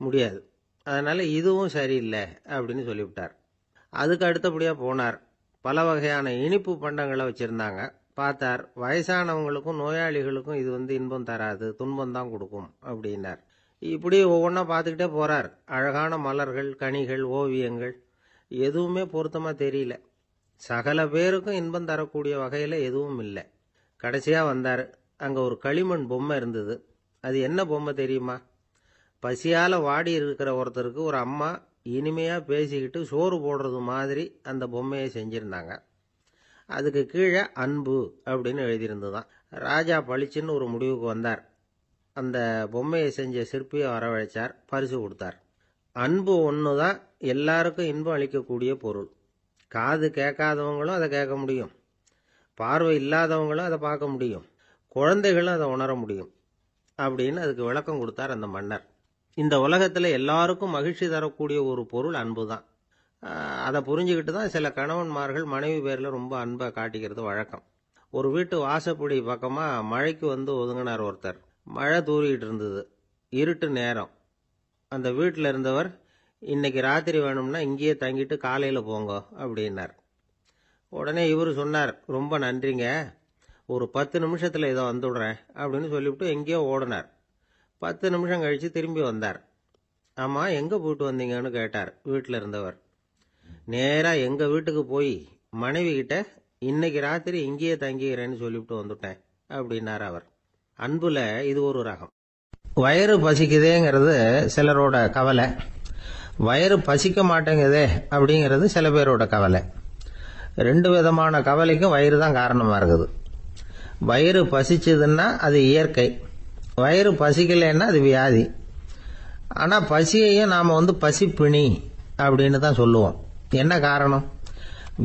முடியாது. அதனால் இதுவும் சரியில்லை அப்படின்னு சொல்லிவிட்டார். அதுக்கு அடுத்தபடியாக போனார். பல வகையான இனிப்பு பண்டங்களை வச்சுருந்தாங்க. பார்த்தார், வயசானவங்களுக்கும் நோயாளிகளுக்கும் இது இன்பம் தராது, துன்பம் தான் கொடுக்கும் அப்படின்னார். இப்படி ஒவ்வொன்றா பார்த்துக்கிட்டே போகிறார். அழகான மலர்கள், கனிகள், ஓவியங்கள் எதுவுமே பொருத்தமாக தெரியல. சகல பேருக்கும் இன்பம் தரக்கூடிய வகையில் எதுவும் இல்லை. கடைசியாக வந்தார். அங்கே ஒரு களிமண் பொம்மை இருந்தது. அது என்ன பொம்மை தெரியுமா? பசியால் வாடி இருக்கிற ஒருத்தருக்கு ஒரு அம்மா இனிமையாக பேசிக்கிட்டு சோறு போடுறது மாதிரி அந்த பொம்மையை செஞ்சுருந்தாங்க. அதுக்கு கீழே அன்பு அப்படின்னு எழுதியிருந்துதான். ராஜா பளிச்சுன்னு ஒரு முடிவுக்கு வந்தார். அந்த பொம்மையை செஞ்ச சிற்பியை வரவழைச்சார், பரிசு கொடுத்தார். அன்பு ஒன்று தான் எல்லாருக்கும் இன்பம் அளிக்கக்கூடிய பொருள். காது கேட்காதவங்களும் அதை கேட்க முடியும், பார்வை இல்லாதவங்களும் அதை பார்க்க முடியும், குழந்தைகளும் அதை உணர முடியும் அப்படின்னு அதுக்கு விளக்கம் கொடுத்தார் அந்த மன்னர். இந்த உலகத்தில் எல்லாருக்கும் மகிழ்ச்சி தரக்கூடிய ஒரு பொருள் அன்பு தான். அதை புரிஞ்சுக்கிட்டு தான் சில கணவன்மார்கள் மனைவி பேரில் ரொம்ப அன்பை காட்டிக்கிறது வழக்கம். ஒரு வீட்டு வாசப்படி பக்கமாக மழைக்கு ஒதுங்கினார் ஒருத்தர். மழை தூரிக்கிட்டு இருந்தது, இருட்டு நேரம். அந்த வீட்டில் இருந்தவர், இன்னைக்கு ராத்திரி வேணும்னா இங்கேயே தங்கிட்டு காலையில் போங்க அப்படின்னார். உடனே இவர் சொன்னார், ரொம்ப நன்றிங்க, ஒரு 10 நிமிஷத்தில் இதை வந்துடுறேன் அப்படின்னு சொல்லிவிட்டு எங்கேயோ ஓடினார். 10 நிமிஷம் கழித்து திரும்பி வந்தார். ஆமாம், எங்கே போயிட்டு வந்தீங்கன்னு கேட்டார் வீட்டில் இருந்தவர். நேராக எங்கள் வீட்டுக்கு போய் மனைவி கிட்ட இன்னைக்கு ராத்திரி இங்கேயே தங்கிக்கிறேன்னு சொல்லிவிட்டு வந்துட்டேன் அப்படின்னார் அவர். அன்புல இது ஒரு ரகம். வயிறு பசிக்குதேங்கிறது சிலரோட கவலை, வயிறு பசிக்க மாட்டேங்குதே அப்படிங்கிறது சில பேரோட கவலை. 2 விதமான கவலைக்கும் வயிறு தான் காரணமாக இருக்குது. வயிறு பசிச்சதுன்னா அது இயற்கை, வயிறு பசிக்கலைன்னா அது வியாதி. ஆனால் பசியையும் நாம் பசிப்பிணி அப்படின்னு தான் சொல்லுவோம். என்ன காரணம்?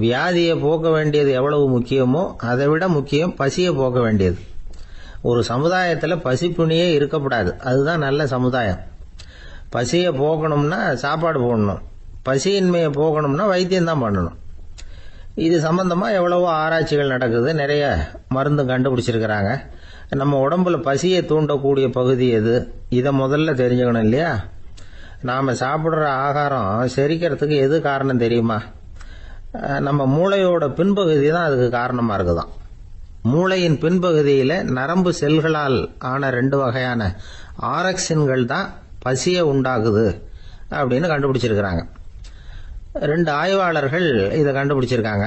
வியாதியை போக்க வேண்டியது எவ்வளவு முக்கியமோ அதை விட முக்கியம் பசியை போக்க வேண்டியது. ஒரு சமுதாயத்தில் பசிப்பிணியே இருக்கக்கூடாது, அதுதான் நல்ல சமுதாயம். பசியை போக்கணும்னா சாப்பாடு போடணும், பசியின்மையை போகணும்னா வைத்தியம்தான் பண்ணணும். இது சம்பந்தமாக எவ்வளவோ ஆராய்ச்சிகள் நடக்குது, நிறைய மருந்து கண்டுபிடிச்சிருக்கிறாங்க. நம்ம உடம்புல பசியை தூண்டக்கூடிய பகுதி எது, இதை முதல்ல தெரிஞ்சுக்கணும் இல்லையா? நாம் சாப்பிட்ற ஆகாரம் செரிக்கிறதுக்கு எது காரணம் தெரியுமா? நம்ம மூளையோட பின்பகுதி தான் அதுக்கு காரணமாக இருக்குதான். மூளையின் பின்பகுதியில் நரம்பு செல்களால் ஆன 2 வகையான ஆரக்சின்கள் தான் பசியை உண்டாக்குது அப்படின்னு கண்டுபிடிச்சிருக்கிறாங்க. 2 ஆய்வாளர்கள் இதை கண்டுபிடிச்சிருக்காங்க.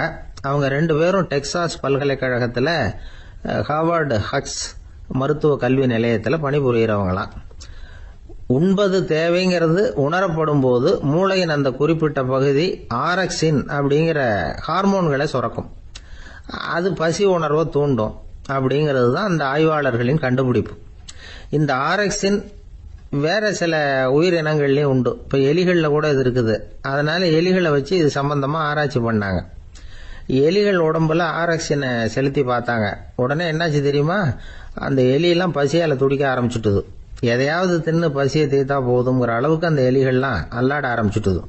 அவங்க 2 பேரும் டெக்சாஸ் பல்கலைக்கழகத்தில் ஹார்வர்டு ஹக்ஸ் மருத்துவ கல்வி நிலையத்தில் பணிபுரிகிறவங்களாம். உண்பது தேவைங்கிறது உணரப்படும் போது மூளையின் அந்த குறிப்பிட்ட பகுதி ஆரக்சின் அப்படிங்கிற ஹார்மோன்களை சுரக்கும். அது பசி உணர்வை தூண்டும் அப்படிங்கிறது தான் அந்த ஆய்வாளர்களின் கண்டுபிடிப்பு. இந்த ஆரக்சின் வேற சில உயிரினங்கள்லையும் உண்டு. இப்போ எலிகளில் கூட இது இருக்குது. அதனால எலிகளை வச்சு இது சம்பந்தமாக ஆராய்ச்சி பண்ணாங்க. எலிகள் உடம்புல ஆரக்சினை செலுத்தி பார்த்தாங்க. உடனே என்னாச்சு தெரியுமா? அந்த எலியெல்லாம் பசியால் துடிக்க ஆரம்பிச்சுட்டுது. எதையாவது தின்னு பசியை தீர்த்தா போதுங்கிற அளவுக்கு அந்த எலிகள்லாம் அல்லாட ஆரம்பிச்சுட்டுது.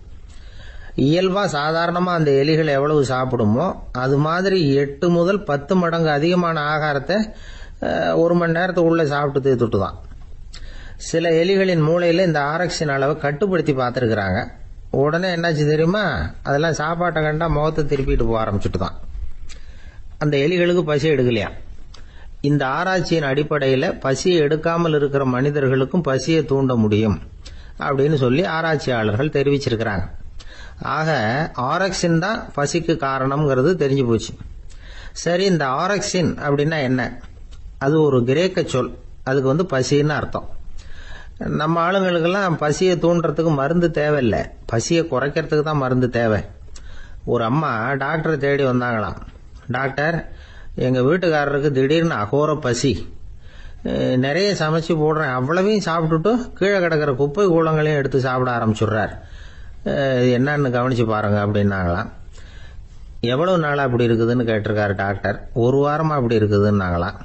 இயல்பாக சாதாரணமாக அந்த எலிகள் எவ்வளவு சாப்பிடுமோ அது மாதிரி 8 முதல் 10 மடங்கு அதிகமான ஆகாரத்தை 1 மணி நேரத்துக்குள்ளே சாப்பிட்டு தீர்த்துட்டு தான். சில எலிகளின் மூளையில் இந்த ஆரக்சின் அளவை கட்டுப்படுத்தி பார்த்துருக்குறாங்க. உடனே என்னாச்சு தெரியுமா, அதெல்லாம் சாப்பாட்டை கண்டா முகத்தை திருப்பிட்டு போக ஆரம்பிச்சுட்டு தான். அந்த எலிகளுக்கு பசி எடுக்கலையா. இந்த ஆராய்ச்சியின் அடிப்படையில் பசியை எடுக்காமல் இருக்கிற மனிதர்களுக்கும் பசியை தூண்ட முடியும் அப்படின்னு சொல்லி ஆராய்ச்சியாளர்கள் தெரிவிச்சிருக்கிறாங்க. ஆக ஆரக்சின் தான் பசிக்கு காரணம்ங்கிறது தெரிஞ்சு போச்சு. சரி, இந்த ஆரக்சின் அப்படின்னா என்ன? அது ஒரு கிரேக்க சொல். அதுக்கு பசின்னு அர்த்தம். நம்ம ஆளுங்களுக்கெல்லாம் பசியை தூண்டுறதுக்கு மருந்து தேவையில்லை, பசியை குறைக்கிறதுக்கு தான் மருந்து தேவை. ஒரு அம்மா டாக்டரை தேடி வந்தாங்களாம். டாக்டர், எங்கள் வீட்டுக்காரருக்கு திடீர்னு அகோர பசி, நிறைய சமைச்சு போடுறேன், அவ்வளவையும் சாப்பிட்டுட்டு கீழே கிடக்கிற குப்பை கூலங்களையும் எடுத்து சாப்பிட ஆரம்பிச்சுடுறார், என்னன்னு கவனிச்சு பாருங்க அப்படின்னாங்களாம். எவ்வளவு நாளாக அப்படி இருக்குதுன்னு கேட்டிருக்காரு டாக்டர். 1 வாரமாக அப்படி இருக்குதுன்னாங்களாம்.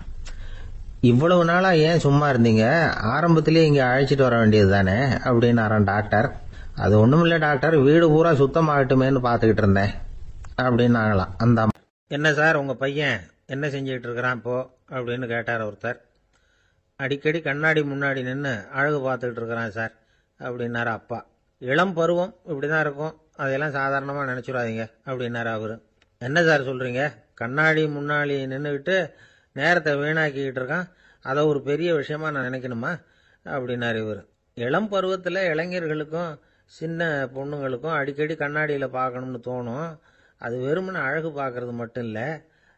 இவ்வளவு நாளா ஏன் சும்மா இருந்தீங்க, ஆரம்பத்திலேயே இங்கே அழைச்சிட்டு வர வேண்டியது தானே அப்படின்னாரான் டாக்டர். அது ஒண்ணுமில்லை டாக்டர், வீடு பூரா சுத்தமாகட்டுமேன்னு பார்த்துக்கிட்டு இருந்தேன் அப்படின்னாங்களாம் அந்த அம்மா. என்ன சார், உங்க பையன் என்ன செஞ்சுக்கிட்டு இருக்கிறான் இப்போ அப்படின்னு கேட்டார் ஒருத்தர். அடிக்கடி கண்ணாடி முன்னாடி நின்று அழகு பார்த்துக்கிட்டு இருக்கிறான் சார் அப்படின்னாரு அப்பா. இளம் பருவம் இப்படிதான் இருக்கும், அதையெல்லாம் சாதாரணமாக நினைச்சுடாதீங்க அப்படின்னாரு அவரு. என்ன சார் சொல்றீங்க, கண்ணாடி முன்னாடி நின்றுக்கிட்டு நேரத்தை வீணாக்கிக்கிட்டு இருக்கான், அதை ஒரு பெரிய விஷயமா நான் நினைக்கணுமா அப்படின்னாரு இவர். இளம் பருவத்தில் இளைஞர்களுக்கும் சின்ன பொண்ணுங்களுக்கும் அடிக்கடி கண்ணாடியில் பார்க்கணும்னு தோணும். அது வெறுமனே அழகு பார்க்கறது மட்டும் இல்லை,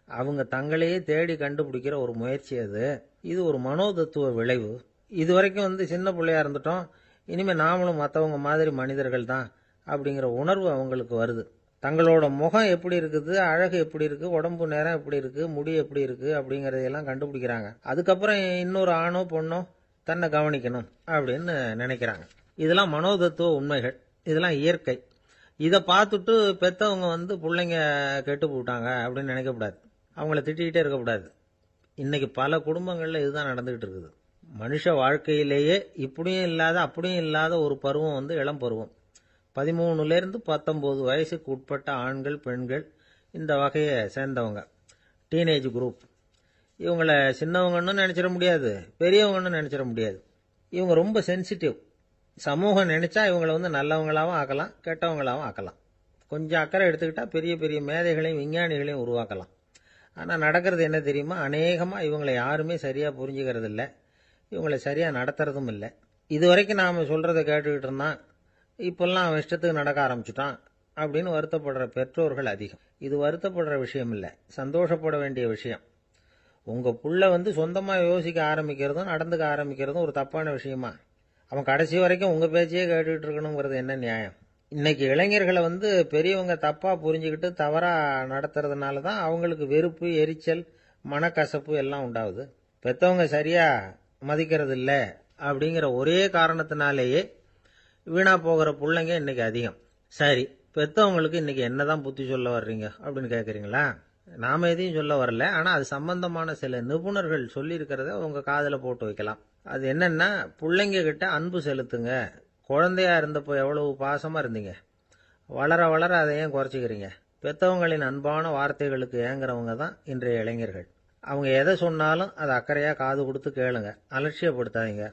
அவங்க தங்களையே தேடி கண்டுபிடிக்கிற ஒரு முயற்சி அது. இது ஒரு மனோதத்துவ விளைவு. இது வரைக்கும் சின்ன பிள்ளையா இருந்துட்டோம், இனிமேல் நாமளும் மற்றவங்க மாதிரி மனிதர்கள் தான் அப்படிங்கிற உணர்வு அவங்களுக்கு வருது. தங்களோட முகம் எப்படி இருக்குது, அழகு எப்படி இருக்கு, உடம்பு நேரம் எப்படி இருக்கு, முடி எப்படி இருக்கு அப்படிங்கறதையெல்லாம் கண்டுபிடிக்கிறாங்க. அதுக்கப்புறம் இன்னொரு ஆணோ பொண்ணோ தன்னை கவனிக்கணும் அப்படின்னு நினைக்கிறாங்க. இதெல்லாம் மனோதத்துவ உண்மைகள், இதெல்லாம் இயற்கை. இதை பார்த்துட்டு பெத்தவங்க பிள்ளைங்க கெட்டு போட்டாங்க அப்படின்னு நினைக்கக்கூடாது, அவங்கள திட்டிகிட்டே இருக்கக்கூடாது. இன்னைக்கு பல குடும்பங்கள்ல இதுதான் நடந்துகிட்டு இருக்குது. மனுஷ வாழ்க்கையிலேயே இப்படியும் இல்லாத அப்படியும் இல்லாத ஒரு பருவம் இளம் பருவம். 13லேருந்து 19 வயசுக்கு உட்பட்ட ஆண்கள் பெண்கள் இந்த வகையை சேர்ந்தவங்க, டீனேஜ் குரூப். இவங்கள சின்னவங்கன்னு நினைச்சிட முடியாது, பெரியவங்கன்னு நினைச்சிட முடியாது. இவங்க ரொம்ப சென்சிட்டிவ். சமூகம் நினைச்சா இவங்களை நல்லவங்களாகவும் ஆக்கலாம், கெட்டவங்களாகவும் ஆக்கலாம். கொஞ்சம் அக்கறை எடுத்துக்கிட்டா பெரிய பெரிய மேதைகளையும் விஞ்ஞானிகளையும் உருவாக்கலாம். ஆனால் நடக்கிறது என்ன தெரியுமா, அநேகமாக இவங்களை யாருமே சரியாக புரிஞ்சுக்கிறது இல்லை, இவங்களை சரியாக நடத்துறதும் இல்லை. இது வரைக்கும் நாம் சொல்கிறத கேட்டுக்கிட்டு இருந்தான், இப்பெல்லாம் அவன் இஷ்டத்துக்கு நடக்க ஆரம்பிச்சுட்டான் அப்படின்னு வருத்தப்படுற பெற்றோர்கள் அதிகம். இது வருத்தப்படுற விஷயம் இல்லை, சந்தோஷப்பட வேண்டிய விஷயம். உங்க புள்ள சொந்தமாக யோசிக்க ஆரம்பிக்கிறதும் நடந்துக்க ஆரம்பிக்கிறதும் ஒரு தப்பான விஷயமா? அவன் கடைசி வரைக்கும் உங்க பேச்சையே கேட்டுக்கிட்டு இருக்கணுங்கிறது என்ன நியாயம்? இன்னைக்கு இளைஞர்களை பெரியவங்க தப்பா புரிஞ்சுக்கிட்டு தவறா நடத்துறதுனால தான் அவங்களுக்கு வெறுப்பு, எரிச்சல், மனக்கசப்பு எல்லாம் உண்டாகுது. பெத்தவங்க சரியா மதிக்கிறது இல்லை அப்படிங்கிற ஒரே காரணத்தினாலேயே வீணா போகிற பிள்ளைங்க இன்னைக்கு அதிகம். சரி, பெத்தவங்களுக்கு இன்னைக்கு என்னதான் புத்தி சொல்ல வர்றீங்க அப்படின்னு கேட்குறீங்களா? நாம எதையும் சொல்ல வரல, ஆனா அது சம்பந்தமான சில நிபுணர்கள் சொல்லி இருக்கிறத உங்க காதுல போட்டு வைக்கலாம். அது என்னன்னா, பிள்ளைங்க கிட்ட அன்பு செலுத்துங்க. குழந்தையா இருந்தப்போ எவ்வளவு பாசமா இருந்தீங்க, வளர வளர அதை ஏன் குறைச்சிக்கிறீங்க? பெத்தவங்களின் அன்பான வார்த்தைகளுக்கு ஏங்குறவங்க தான் இன்றைய இளைஞர்கள். அவங்க எதை சொன்னாலும் அதை அக்கறையா காது கொடுத்து கேளுங்க, அலட்சியப்படுத்தாதீங்க.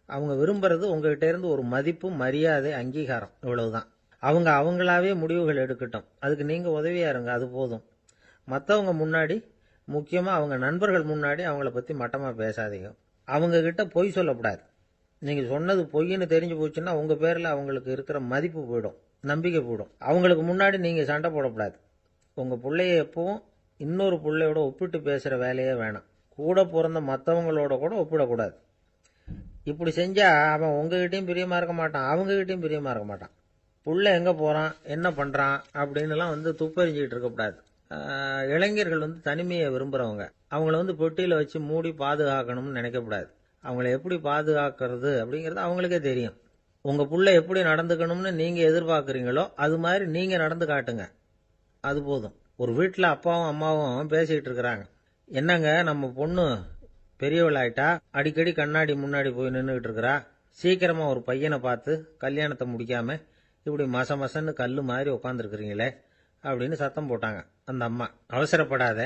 அவங்க விரும்புறது உங்ககிட்ட இருந்து ஒரு மதிப்பு, மரியாதை, அங்கீகாரம், இவ்வளவுதான். அவங்க அவங்களாவே முடிவுகள் எடுக்கட்டும், அதுக்கு நீங்க உதவியா இருங்க, அது போதும். மற்றவங்க முன்னாடி, முக்கியமா அவங்க நண்பர்கள் முன்னாடி அவங்கள பத்தி மட்டமா பேசாதீங்க. அவங்க கிட்ட பொய் சொல்லக்கூடாது. நீங்க சொன்னது பொய்ன்னு தெரிஞ்சு போச்சுன்னா உங்க பேர்ல அவங்களுக்கு இருக்கிற மதிப்பு போயிடும், நம்பிக்கை போயிடும். அவங்களுக்கு முன்னாடி நீங்க சண்டை போடக்கூடாது. உங்க பிள்ளைய எப்பவும் இன்னொரு பிள்ளையோட ஒப்பிட்டு பேசுற வேலையே வேணாம். கூட பிறந்த மற்றவங்களோட கூட ஒப்பிடக்கூடாது. இப்படி செஞ்சா அவன் உங்ககிட்டயும் பிரியமா இருக்க மாட்டான், அவங்ககிட்டயும் பிரியமா இருக்க மாட்டான். புள்ள எங்க போறான், என்ன பண்றான் அப்படின்னுலாம் துப்பறிஞ்சிக்கிட்டு இருக்கக்கூடாது. இளைஞர்கள் தனிமையை விரும்புறவங்க. அவங்கள பொட்டியில வச்சு மூடி பாதுகாக்கணும்னு நினைக்கக்கூடாது. அவங்கள எப்படி பாதுகாக்கிறது அப்படிங்கறது அவங்களுக்கே தெரியும். உங்க புள்ள எப்படி நடந்துக்கணும்னு நீங்க எதிர்பார்க்கறீங்களோ அது மாதிரி நீங்க நடந்து காட்டுங்க, அது போதும். ஒரு வீட்டுல அப்பாவும் அம்மாவும் பேசிக்கிட்டு இருக்கிறாங்க. என்னங்க, நம்ம பொண்ணு பெரியவளாயிட்டா, அடிக்கடி கண்ணாடி முன்னாடி போய் நின்றுகிட்டு இருக்கிறா, சீக்கிரமா ஒரு பையனை பார்த்து கல்யாணத்தை முடிக்காம இப்படி மசன்னு கல்லு மாதிரி உட்காந்துருக்கிறீங்களே அப்படின்னு சத்தம் போட்டாங்க அந்த அம்மா. அவசரப்படாத,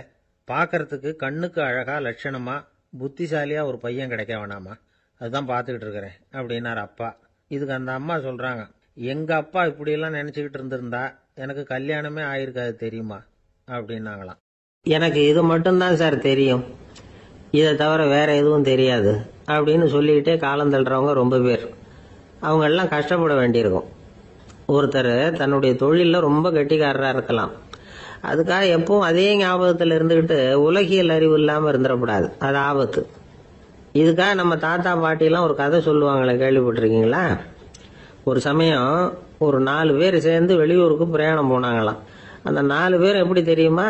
பார்க்கறதுக்கு கண்ணுக்கு அழகா லட்சணமா புத்திசாலியாக ஒரு பையன் கிடைக்க வேணாமா, அதுதான் பார்த்துக்கிட்டு இருக்கிறேன் அப்படின்னார் அப்பா. இதுக்கு அந்த அம்மா சொல்கிறாங்க, எங்கள் அப்பா இப்படியெல்லாம் நினச்சிக்கிட்டு இருந்திருந்தா எனக்கு கல்யாணமே ஆயிருக்காது தெரியுமா அப்படின்னாங்களாம். எனக்கு இது மட்டும்தான் சார் தெரியும், இதை தவிர வேற எதுவும் தெரியாது அப்படின்னு சொல்லிக்கிட்டே காலம் தள்ளுறவங்க ரொம்ப பேர். அவங்கெல்லாம் கஷ்டப்பட வேண்டியிருக்கும். ஒருத்தர் தன்னுடைய தொழிலில் ரொம்ப கெட்டிக்காரராக இருக்கலாம், அதுக்காக எப்பவும் அதே ஞாபகத்தில் இருந்துக்கிட்டு உலகியல் அறிவு இல்லாமல் இருந்துடக்கூடாது, அது ஆபத்து. இதுக்காக நம்ம தாத்தா பாட்டிலாம் ஒரு கதை சொல்லுவாங்களே, கேள்விப்பட்டிருக்கீங்களா? ஒரு சமயம் ஒரு 4 பேர் சேர்ந்து வெளியூருக்கு பிரயாணம் போனாங்களாம். அந்த 4 பேர் எப்படி தெரியுமா?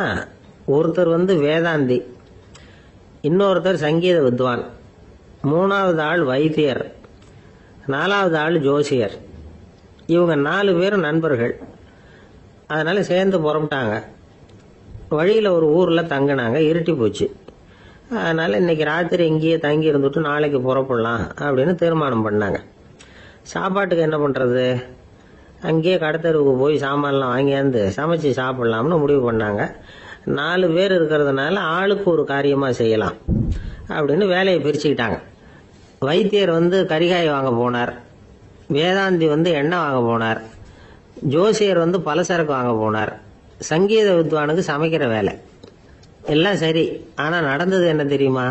ஒருத்தர் வேதாந்தி, இன்னொருத்தர் சங்கீத வித்வான், 3வது ஆள் வைத்தியர், 4வது ஆள் ஜோசியர். இவங்க 4 பேரும் நண்பர்கள். அதனால சேர்ந்து புறப்பட்டாங்க. வழியில் ஒரு ஊரில் தங்கினாங்க. இருட்டி போச்சு. அதனால் இன்னைக்கு ராத்திரி இங்கேயே தங்கி இருந்துட்டு நாளைக்கு புறப்படலாம் அப்படின்னு தீர்மானம் பண்ணாங்க. சாப்பாட்டுக்கு என்ன பண்ணுறது? அங்கேயே கடத்தெருவுக்கு போய் சாமான்லாம் வாங்கியாந்து சமைச்சு சாப்பிட்லாம்னு முடிவு பண்ணாங்க. 4 பேர் இருக்கிறதுனால ஆளுக்கு ஒரு காரியமாக செய்யலாம் அப்படின்னு வேலையை பிரிச்சுக்கிட்டாங்க. வைத்தியர் கரிகாய் வாங்க போனார், வேதாந்தி எண்ணெய் வாங்க போனார், ஜோசியர் பலசரக்கு வாங்க போனார், சங்கீத வித்வானுக்கு சமைக்கிற வேலை. எல்லாம் சரி, ஆனால் நடந்தது என்ன தெரியுமா?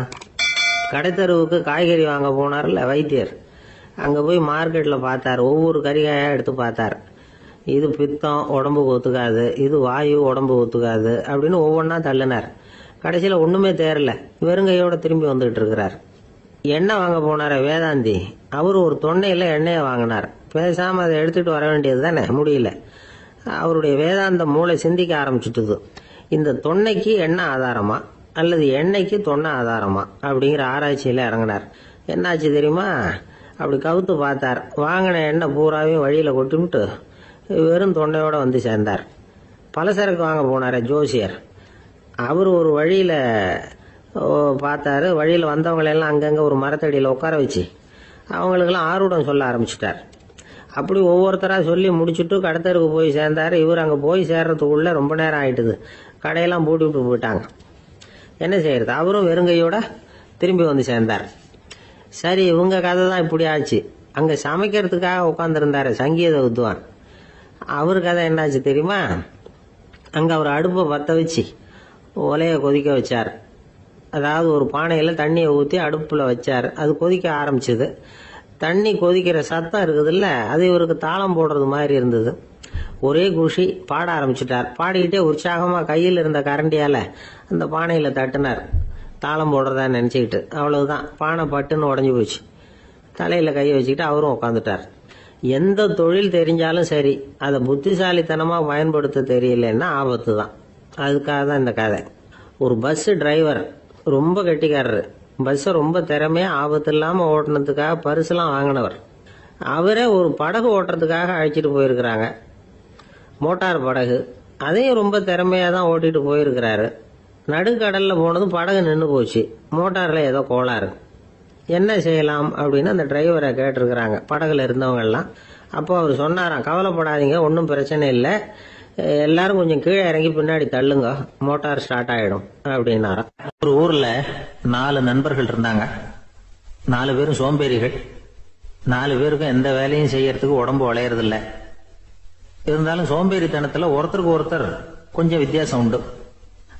கடைத்தெருவுக்கு காய்கறி வாங்க போனார்ல வைத்தியர், அங்கே போய் மார்க்கெட்டில் பார்த்தார். ஒவ்வொரு கரிகாயாக எடுத்து பார்த்தார். இது பித்தம், உடம்புக்கு ஒத்துக்காது, இது வாயு, உடம்பு ஒத்துக்காது அப்படின்னு ஒவ்வொன்றா தள்ளினார். கடைசியில் ஒன்றுமே தேரல, வெறுங்கையோட திரும்பி வந்துகிட்டு இருக்கிறார். எண்ணெய் வாங்க போனார வேதாந்தி, அவர் ஒரு தொன்னையில் எண்ணெயை வாங்கினார். பேசாமல் அதை எடுத்துகிட்டு வர வேண்டியது தானே, முடியல. அவருடைய வேதாந்த மூளை சிந்திக்க ஆரம்பிச்சுட்டுது. இந்த தொன்னைக்கு எண்ணெய் ஆதாரமா அல்லது எண்ணெய்க்கு தொன்னை ஆதாரமா அப்படிங்கிற ஆராய்ச்சியில் இறங்கினார். என்னாச்சு தெரியுமா? அப்படி கவுத்து பார்த்தார். வாங்கின எண்ணெய் பூராவையும் வழியில் கொட்டிவிட்டு வெறும் தொண்டையோடு சேர்ந்தார். பலசரக்கு வாங்க போனார் ஜோசியர். அவர் ஒரு வழியில் பார்த்தாரு. வழியில் வந்தவங்களெல்லாம் அங்கங்கே ஒரு மரத்தடியில் உட்கார வச்சு அவங்களுக்கெல்லாம் ஆர்வம் சொல்ல ஆரம்பிச்சிட்டார். அப்படி ஒவ்வொருத்தராக சொல்லி முடிச்சுட்டு கடத்தருக்கு போய் சேர்ந்தார். இவர் அங்கே போய் சேர்றதுக்குள்ளே ரொம்ப நேரம் ஆயிட்டுது. கடையெல்லாம் பூட்டி விட்டு போயிட்டாங்க. என்ன செய்யறது? அவரும் வெறுங்கையோட திரும்பி சேர்ந்தார். சரி, இவங்க கதை தான் இப்படி ஆச்சு. அங்கே சமைக்கிறதுக்காக உட்காந்துருந்தாரு சங்கீத வித்வான். அவர் கதை என்னாச்சு தெரியுமா? அங்கே அவர் அடுப்பை பற்ற வச்சு ஒலையை கொதிக்க வச்சார். அதாவது ஒரு பானையில் தண்ணியை ஊற்றி அடுப்பில் வச்சார். அது கொதிக்க ஆரம்பிச்சது. தண்ணி கொதிக்கிற சத்தம் இருக்குதுல்ல, அது இவருக்கு தாளம் போடுறது மாதிரி இருந்தது. ஒரே குஷி, பாட ஆரம்பிச்சிட்டார். பாடிக்கிட்டே உற்சாகமாக கையில் இருந்த கரண்டியால் அந்த பானையில் தட்டினார், தாளம் போடுறதா நினச்சிக்கிட்டு. அவ்வளவுதான், பானை பட்டுன்னு உடஞ்சி போச்சு. தலையில் கையை வச்சுக்கிட்டு அவரும் உட்காந்துட்டார். எந்த தொழில் தெரிஞ்சாலும் சரி, அதை புத்திசாலித்தனமாக பயன்படுத்த தெரியலன்னா ஆபத்து தான். அதுக்காக தான் இந்த கதை. ஒரு பஸ் டிரைவர் ரொம்ப கெட்டிக்காரரு. பஸ்ஸை ரொம்ப திறமையாக ஆபத்து இல்லாமல் ஓட்டினதுக்காக பரிசுலாம் வாங்கினவர். அவரே ஒரு படகு ஓட்டுறதுக்காக அழைச்சிட்டு போயிருக்கிறாங்க, மோட்டார் படகு. அதையும் ரொம்ப திறமையாக தான் ஓட்டிட்டு போயிருக்கிறாரு. நடுக்கடலில் போனதும் படகு நின்று போச்சு. மோட்டாரில் ஏதோ கோளாறு. என்ன செய்யலாம் அப்படின்னு அந்த டிரைவரை கேட்டிருக்கிறாங்க படகுல இருந்தவங்கெல்லாம். அப்போ அவர் சொன்னாராம், கவலைப்படாதீங்க, ஒன்றும் பிரச்சனை இல்லை, எல்லாரும் கொஞ்சம் கீழே இறங்கி பின்னாடி தள்ளுங்க, மோட்டார் ஸ்டார்ட் ஆகிடும் அப்படின்னாராம். ஒரு ஊரில் 4 நண்பர்கள் இருந்தாங்க. 4 பேரும் சோம்பேறிகள். 4 பேருக்கும் எந்த வேலையும் செய்யறதுக்கு உடம்பு உழையறதில்லை. இருந்தாலும் சோம்பேறித்தனத்தில் ஒருத்தருக்கு ஒருத்தர் கொஞ்சம் வித்தியாசம் உண்டு.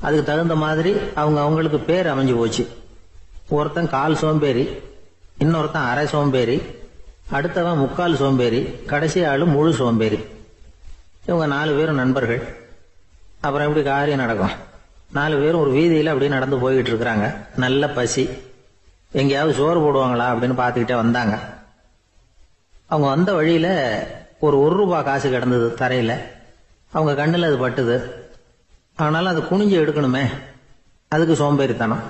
அதுக்கு தகுந்த மாதிரி அவங்களுக்கு பேர் அமைஞ்சு போச்சு. ஒருத்தன் கால் சோம்பேறி, இன்னொருத்தன் அரை சோம்பேறி, அடுத்தவன் முக்கால் சோம்பேறி, கடைசி ஆளு முழு சோம்பேறி. இவங்க 4 பேரும் நண்பர்கள். அப்புறம் எப்படி காரியம் நடக்கும்? 4 பேரும் ஒரு வீதியில் அப்படியே நடந்து போய்கிட்டு இருக்கிறாங்க. நல்ல பசி. எங்கேயாவது சோறு போடுவாங்களா அப்படின்னு பார்த்துக்கிட்டே வந்தாங்க. அவங்க வந்த வழியில் ஒரு ₹1 காசு கிடந்தது தரையில். அவங்க கண்ணில் அது பட்டுது. ஆனாலும் அது குனிஞ்சு எடுக்கணுமே, அதுக்கு சோம்பேறித்தனம்.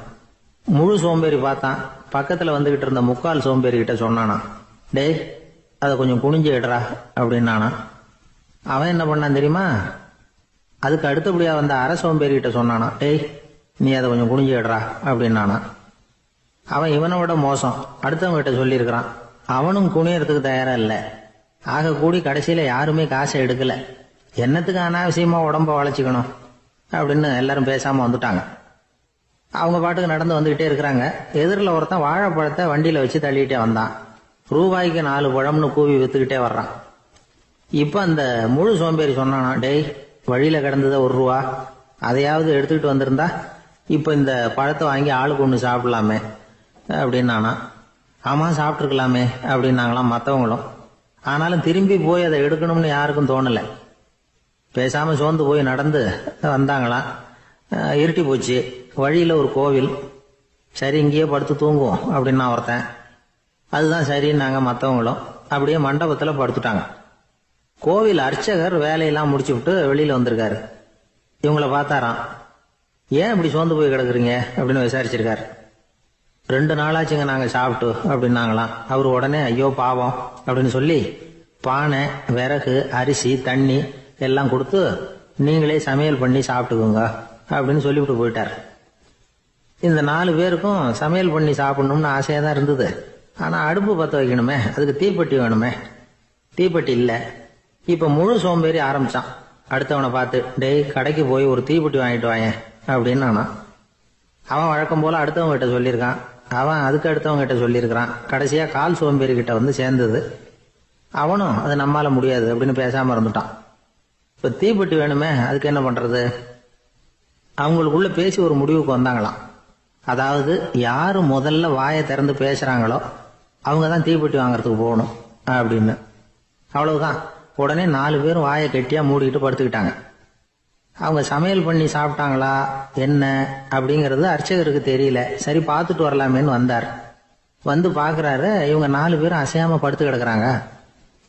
முழு சோம்பேறி பார்த்தான். பக்கத்தில் வந்துகிட்டு இருந்த முக்கால் சோம்பேறி கிட்ட சொன்னானா, டேய் அதை கொஞ்சம் குனிஞ்சு எடுறா அப்படின்னானா. அவன் என்ன பண்ணான் தெரியுமா? அதுக்கு அடுத்தபடியா வந்த அரை சோம்பேறி கிட்ட சொன்னானா, டேய் நீ அதை கொஞ்சம் குனிஞ்சு எடுறா அப்படின்னானா. அவன் இவனை விட மோசம், அடுத்தவங்க கிட்ட சொல்லியிருக்கிறான். அவனும் குனியறதுக்கு தயாரா இல்லை. ஆக கூடி கடைசியில யாருமே காசை எடுக்கல. என்னத்துக்கு அனாவசியமா உடம்ப வளைச்சிக்கணும் அப்படின்னு எல்லாரும் பேசாம வந்துட்டாங்க. அவங்க பாட்டுக்கு நடந்து வந்துகிட்டே இருக்கிறாங்க. எதிரில் ஒருத்தன் வாழைப்பழத்தை வண்டியில வச்சு தள்ளிட்டே வந்தான். ரூபாய்க்கு 4 பழம்னு கூவி வித்துக்கிட்டே வர்றான். இப்ப அந்த முழு சோம்பேறி சொன்னானா, டேய், வழியில கிடந்தத 1 ரூபா, அதையாவது எடுத்துக்கிட்டு வந்திருந்தா இப்ப இந்த பழத்தை வாங்கி ஆளுக்கு ஒண்ணு சாப்பிடலாமே அப்படின்னானா. ஆமா, சாப்பிட்டுருக்கலாமே அப்படின்னாங்களாம் மற்றவங்களும். ஆனாலும் திரும்பி போய் அதை எடுக்கணும்னு யாருக்கும் தோணலை. பேசாம சோர்ந்து போய் நடந்து வந்தாங்களாம். இருட்டி போச்சு. வழியில ஒரு கோவில். சரி, இங்கேயே படுத்து தூங்குவோம் அப்படின்னா ஒருத்தன். அதுதான் சரின்னாங்க மற்றவங்களும். அப்படியே மண்டபத்துல படுத்துட்டாங்க. கோவில் அர்ச்சகர் வேலையெல்லாம் முடிச்சு விட்டு வெளியில வந்திருக்காரு. இவங்களை பார்த்தாராம். ஏன் இப்படி சோர்ந்து போய் கிடக்குறீங்க அப்படின்னு விசாரிச்சிருக்காரு. 2 நாளாச்சுங்க நாங்க சாப்பிட்டு அப்படின்னாங்களாம். அவர் உடனே ஐயோ பாவம் அப்படின்னு சொல்லி பானை, விறகு, அரிசி, தண்ணி எல்லாம் கொடுத்து நீங்களே சமையல் பண்ணி சாப்பிட்டுக்கோங்க அப்படின்னு சொல்லிவிட்டு போயிட்டார். இந்த 4 பேருக்கும் சமையல் பண்ணி சாப்பிடணும்னு ஆசையா தான் இருந்தது. ஆனா அடுப்பு பற்ற வைக்கணுமே, அதுக்கு தீப்பெட்டி வேணுமே. தீப்பெட்டி இல்ல. இப்ப முழு சோம்பேறி ஆரம்பிச்சான். அடுத்தவனை பார்த்து, டேய், கடைக்கு போய் ஒரு தீப்பெட்டி வாங்கிட்டு வாயேன் அப்படின்னு. அவன் வழக்கம் போல அடுத்தவங்க கிட்ட சொல்லியிருக்கான். அவன் அதுக்கு அடுத்தவங்க கிட்ட சொல்லியிருக்கிறான். கடைசியா கால் சோம்பேறி கிட்ட வந்து சேர்ந்தது. அவனும் அது நம்மால முடியாது அப்படின்னு பேசாம இருந்துட்டான். இப்ப தீப்பெட்டி வேணுமே, அதுக்கு என்ன பண்றது? அவங்களுக்குள்ள பேசி ஒரு முடிவுக்கு வந்தாங்களாம். அதாவது யாரு முதல்ல வாயை திறந்து பேசுறாங்களோ அவங்கதான் தீப்பெட்டி வாங்கறதுக்கு போகணும் அப்படின்னு. அவ்வளவுதான். உடனே 4 பேரும் வாயை கெட்டியா மூடிக்கிட்டு படுத்துக்கிட்டாங்க. அவங்க சமையல் பண்ணி சாப்பிட்டாங்களா என்ன அப்படிங்கறது அர்ச்சகருக்கு தெரியல. சரி, பார்த்துட்டு வரலாமேன்னு வந்தார். வந்து பாக்குறாரு, இவங்க 4 பேரும் அசையாம படுத்து கிடக்குறாங்க.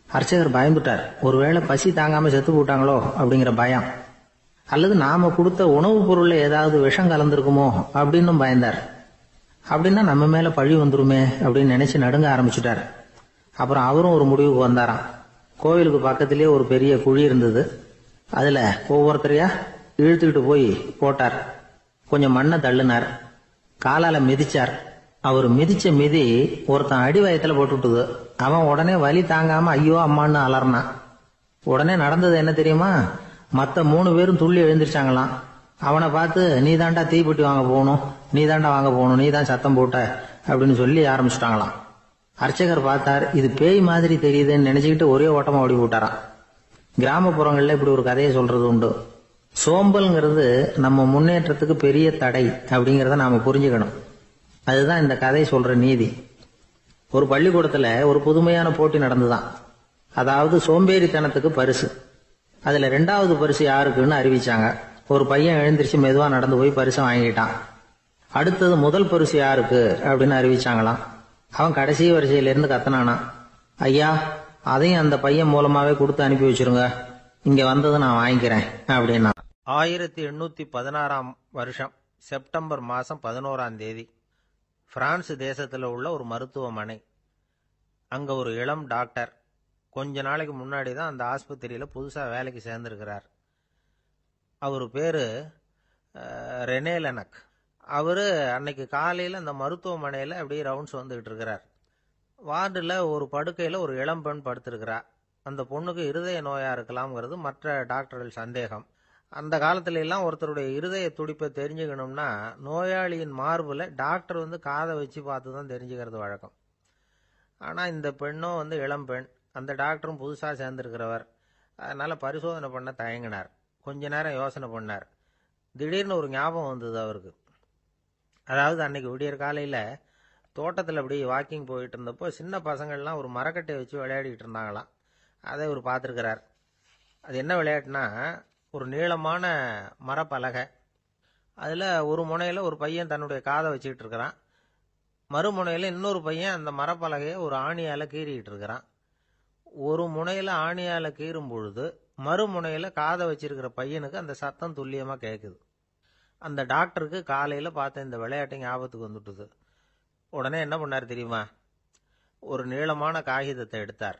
அர்ச்சகர் பயந்துட்டார். ஒருவேளை பசி தாங்காம செத்து போட்டாங்களோ அப்படிங்கிற பயம், அல்லது நாம கொடுத்த உணவுப் பொருள்ல ஏதாவது விஷம் கலந்துருக்குமோ அப்படின்னு பயந்தார். அப்படின்னா நம்ம மேல பழி வந்துருமே அப்படின்னு நினைச்சு நடுங்க ஆரம்பிச்சுட்டார். அப்புறம் அவரும் ஒரு முடிவுக்கு வந்தாராம். கோவிலுக்கு பக்கத்திலேயே ஒரு பெரிய குழி இருந்தது. அதுல ஒவ்வொருத்தரையா இழுத்துக்கிட்டு போய் போட்டார். கொஞ்சம் மண்ணை தள்ளினார். காலால மிதிச்சார். அவர் மிதிச்ச மிதி ஒருத்தன் அடி வயத்துல போட்டுவிட்டது. அவன் உடனே வலி தாங்காம ஐயோ அம்மான்னு அலறினான். உடனே நடந்தது என்ன தெரியுமா? மத்த 3 பேரும் துள்ளி எழுந்திருச்சாங்களாம். அவனை பார்த்து, நீ தாண்டா தீப்பெட்டி வாங்க போகணும், நீ தாண்டா வாங்க போகணும், நீ தான் சத்தம் போட்ட அப்படின்னு சொல்லி ஆரம்பிச்சுட்டாங்களாம். அர்ச்சகர் பார்த்தார். இது பேய் மாதிரி தெரியுதுன்னு நினைச்சுக்கிட்டு ஒரே ஓட்டமா ஓடி போட்டாராம். கிராமப்புறங்கள்ல இப்படி ஒரு கதையை சொல்றது உண்டு. சோம்பல்ங்கிறது நம்ம முன்னேற்றத்துக்கு பெரிய தடை அப்படிங்கறத நாம புரிஞ்சுக்கணும். அதுதான் இந்த கதை சொல்ற நீதி. ஒரு பள்ளிக்கூடத்துல ஒரு புதுமையான போட்டி நடந்துதான். அதாவது சோம்பேறித்தனத்துக்கு பரிசு. அதுல 2வது பரிசு யாருக்குன்னு அறிவிச்சாங்க. ஒரு பையன் எழுந்திருச்சு மெதுவா நடந்து போய் பரிசை வாங்கிட்டான். அடுத்தது முதல் பரிசு யாருக்கு அப்படின்னு அறிவிச்சாங்களாம். அவன் கடைசி வரிசையில இருந்து கத்தனானா, ஐயா, அதையும் அந்த பையன் மூலமாவே கொடுத்து அனுப்பி வச்சிருங்க, இங்க வந்தது நான் வாங்கிக்கிறேன் அப்படின்னா. 1816 வருஷம் செப்டம்பர் மாசம் 11ஆம் தேதி பிரான்ஸ் தேசத்துல உள்ள ஒரு மருத்துவமனை. அங்க ஒரு இளம் டாக்டர் கொஞ்ச நாளைக்கு முன்னாடி தான் அந்த ஆஸ்பத்திரியில புதுசா வேலைக்கு சேர்ந்திருக்கிறார். அவரு பேரு ரெனே லெனக். அவரு அன்னைக்கு காலையில அந்த மருத்துவமனையில அப்படியே ரவுண்ட்ஸ் வந்துகிட்டு இருக்கிறார். வார்டுல ஒரு படுக்கையில ஒரு இளம் பெண் படுத்திருக்கிறா. அந்த பொண்ணுக்கு இருதய நோயா இருக்கலாம்ங்கிறது மற்ற டாக்டர்கள் சந்தேகம். அந்த காலத்துல எல்லாம் ஒருத்தருடைய இருதய துடிப்பை தெரிஞ்சுக்கணும்னா நோயாளியின் மார்புல டாக்டர் வந்து காதை வச்சு பார்த்து தான் தெரிஞ்சுக்கிறது வழக்கம். ஆனா இந்த பெண்ணும் வந்து இளம் பெண், அந்த டாக்டரும் புதுசா சேர்ந்திருக்கிறவர். அதனால பரிசோதனை பண்ண தயங்கினார். கொஞ்ச நேரம் யோசனை பண்ணார். திடீர்னு ஒரு ஞாபகம் வந்தது அவருக்கு. அதாவது அன்னைக்கு விடியற் காலையில தோட்டத்தில் அப்படி வாக்கிங் போயிட்டு இருந்தப்போ சின்ன பசங்கள்லாம் ஒரு மரக்கட்டையை வச்சு விளையாடிட்டு இருந்தாங்களாம். அதை இவர் பார்த்துருக்கிறார். அது என்ன விளையாட்டுனா, ஒரு நீளமான மரப்பலகை, அதில் ஒரு முனையில் ஒரு பையன் தன்னுடைய காதை வச்சுக்கிட்டு இருக்கிறான், மறுமுனையில் இன்னொரு பையன் அந்த மரப்பலகையை ஒரு ஆணியால் கீறிக்கிட்டு இருக்கிறான். ஒரு முனையில் ஆணியால் கீறும் பொழுது மறுமுனையில் காதை வச்சிருக்கிற பையனுக்கு அந்த சத்தம் துல்லியமாக கேட்குது. அந்த டாக்டருக்கு காலையில் பார்த்த இந்த விளையாட்டு ஞாபகத்துக்கு வந்துட்டுது. உடனே என்ன பண்ணார் தெரியுமா? ஒரு நீளமான காகிதத்தை எடுத்தார்.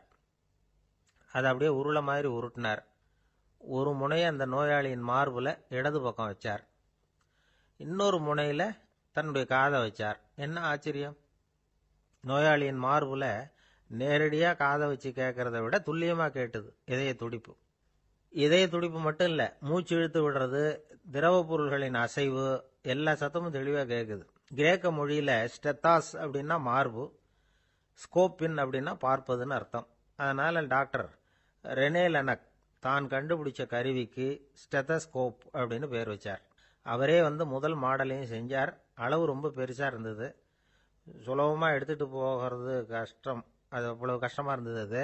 அதை அப்படியே உருளை மாதிரி உருட்டினார். ஒரு முனையை அந்த நோயாளியின் மார்புல இடது பக்கம் வச்சார். இன்னொரு முனையில தன்னுடைய காதை வச்சார். என்ன ஆச்சரியம்! நோயாளியின் மார்புல நேரடியா காதை வச்சு கேட்கறத விட துல்லியமா கேட்டது இதய துடிப்பு. இதய துடிப்பு மட்டும் இல்ல, மூச்சு இழுத்து விடுறது, திரவ பொருள்களின் அசைவு, எல்லா சத்தமும் தெளிவாக கேட்குது. கிரேக்க மொழியில் ஸ்டெத்தாஸ் அப்படின்னா மார்பு, ஸ்கோப்பின் அப்படின்னா பார்ப்பதுன்னு அர்த்தம். அதனால் டாக்டர் ரெனே லெனக் தான் கண்டுபிடிச்ச கருவிக்கு ஸ்டெத்தஸ்கோப் அப்படின்னு பேர் வச்சார். அவரே முதல் மாடலையும் செஞ்சார். அளவு ரொம்ப பெருசாக இருந்தது, சுலபமாக எடுத்துகிட்டு போகிறது கஷ்டம், அது அவ்வளவு கஷ்டமாக இருந்தது அது.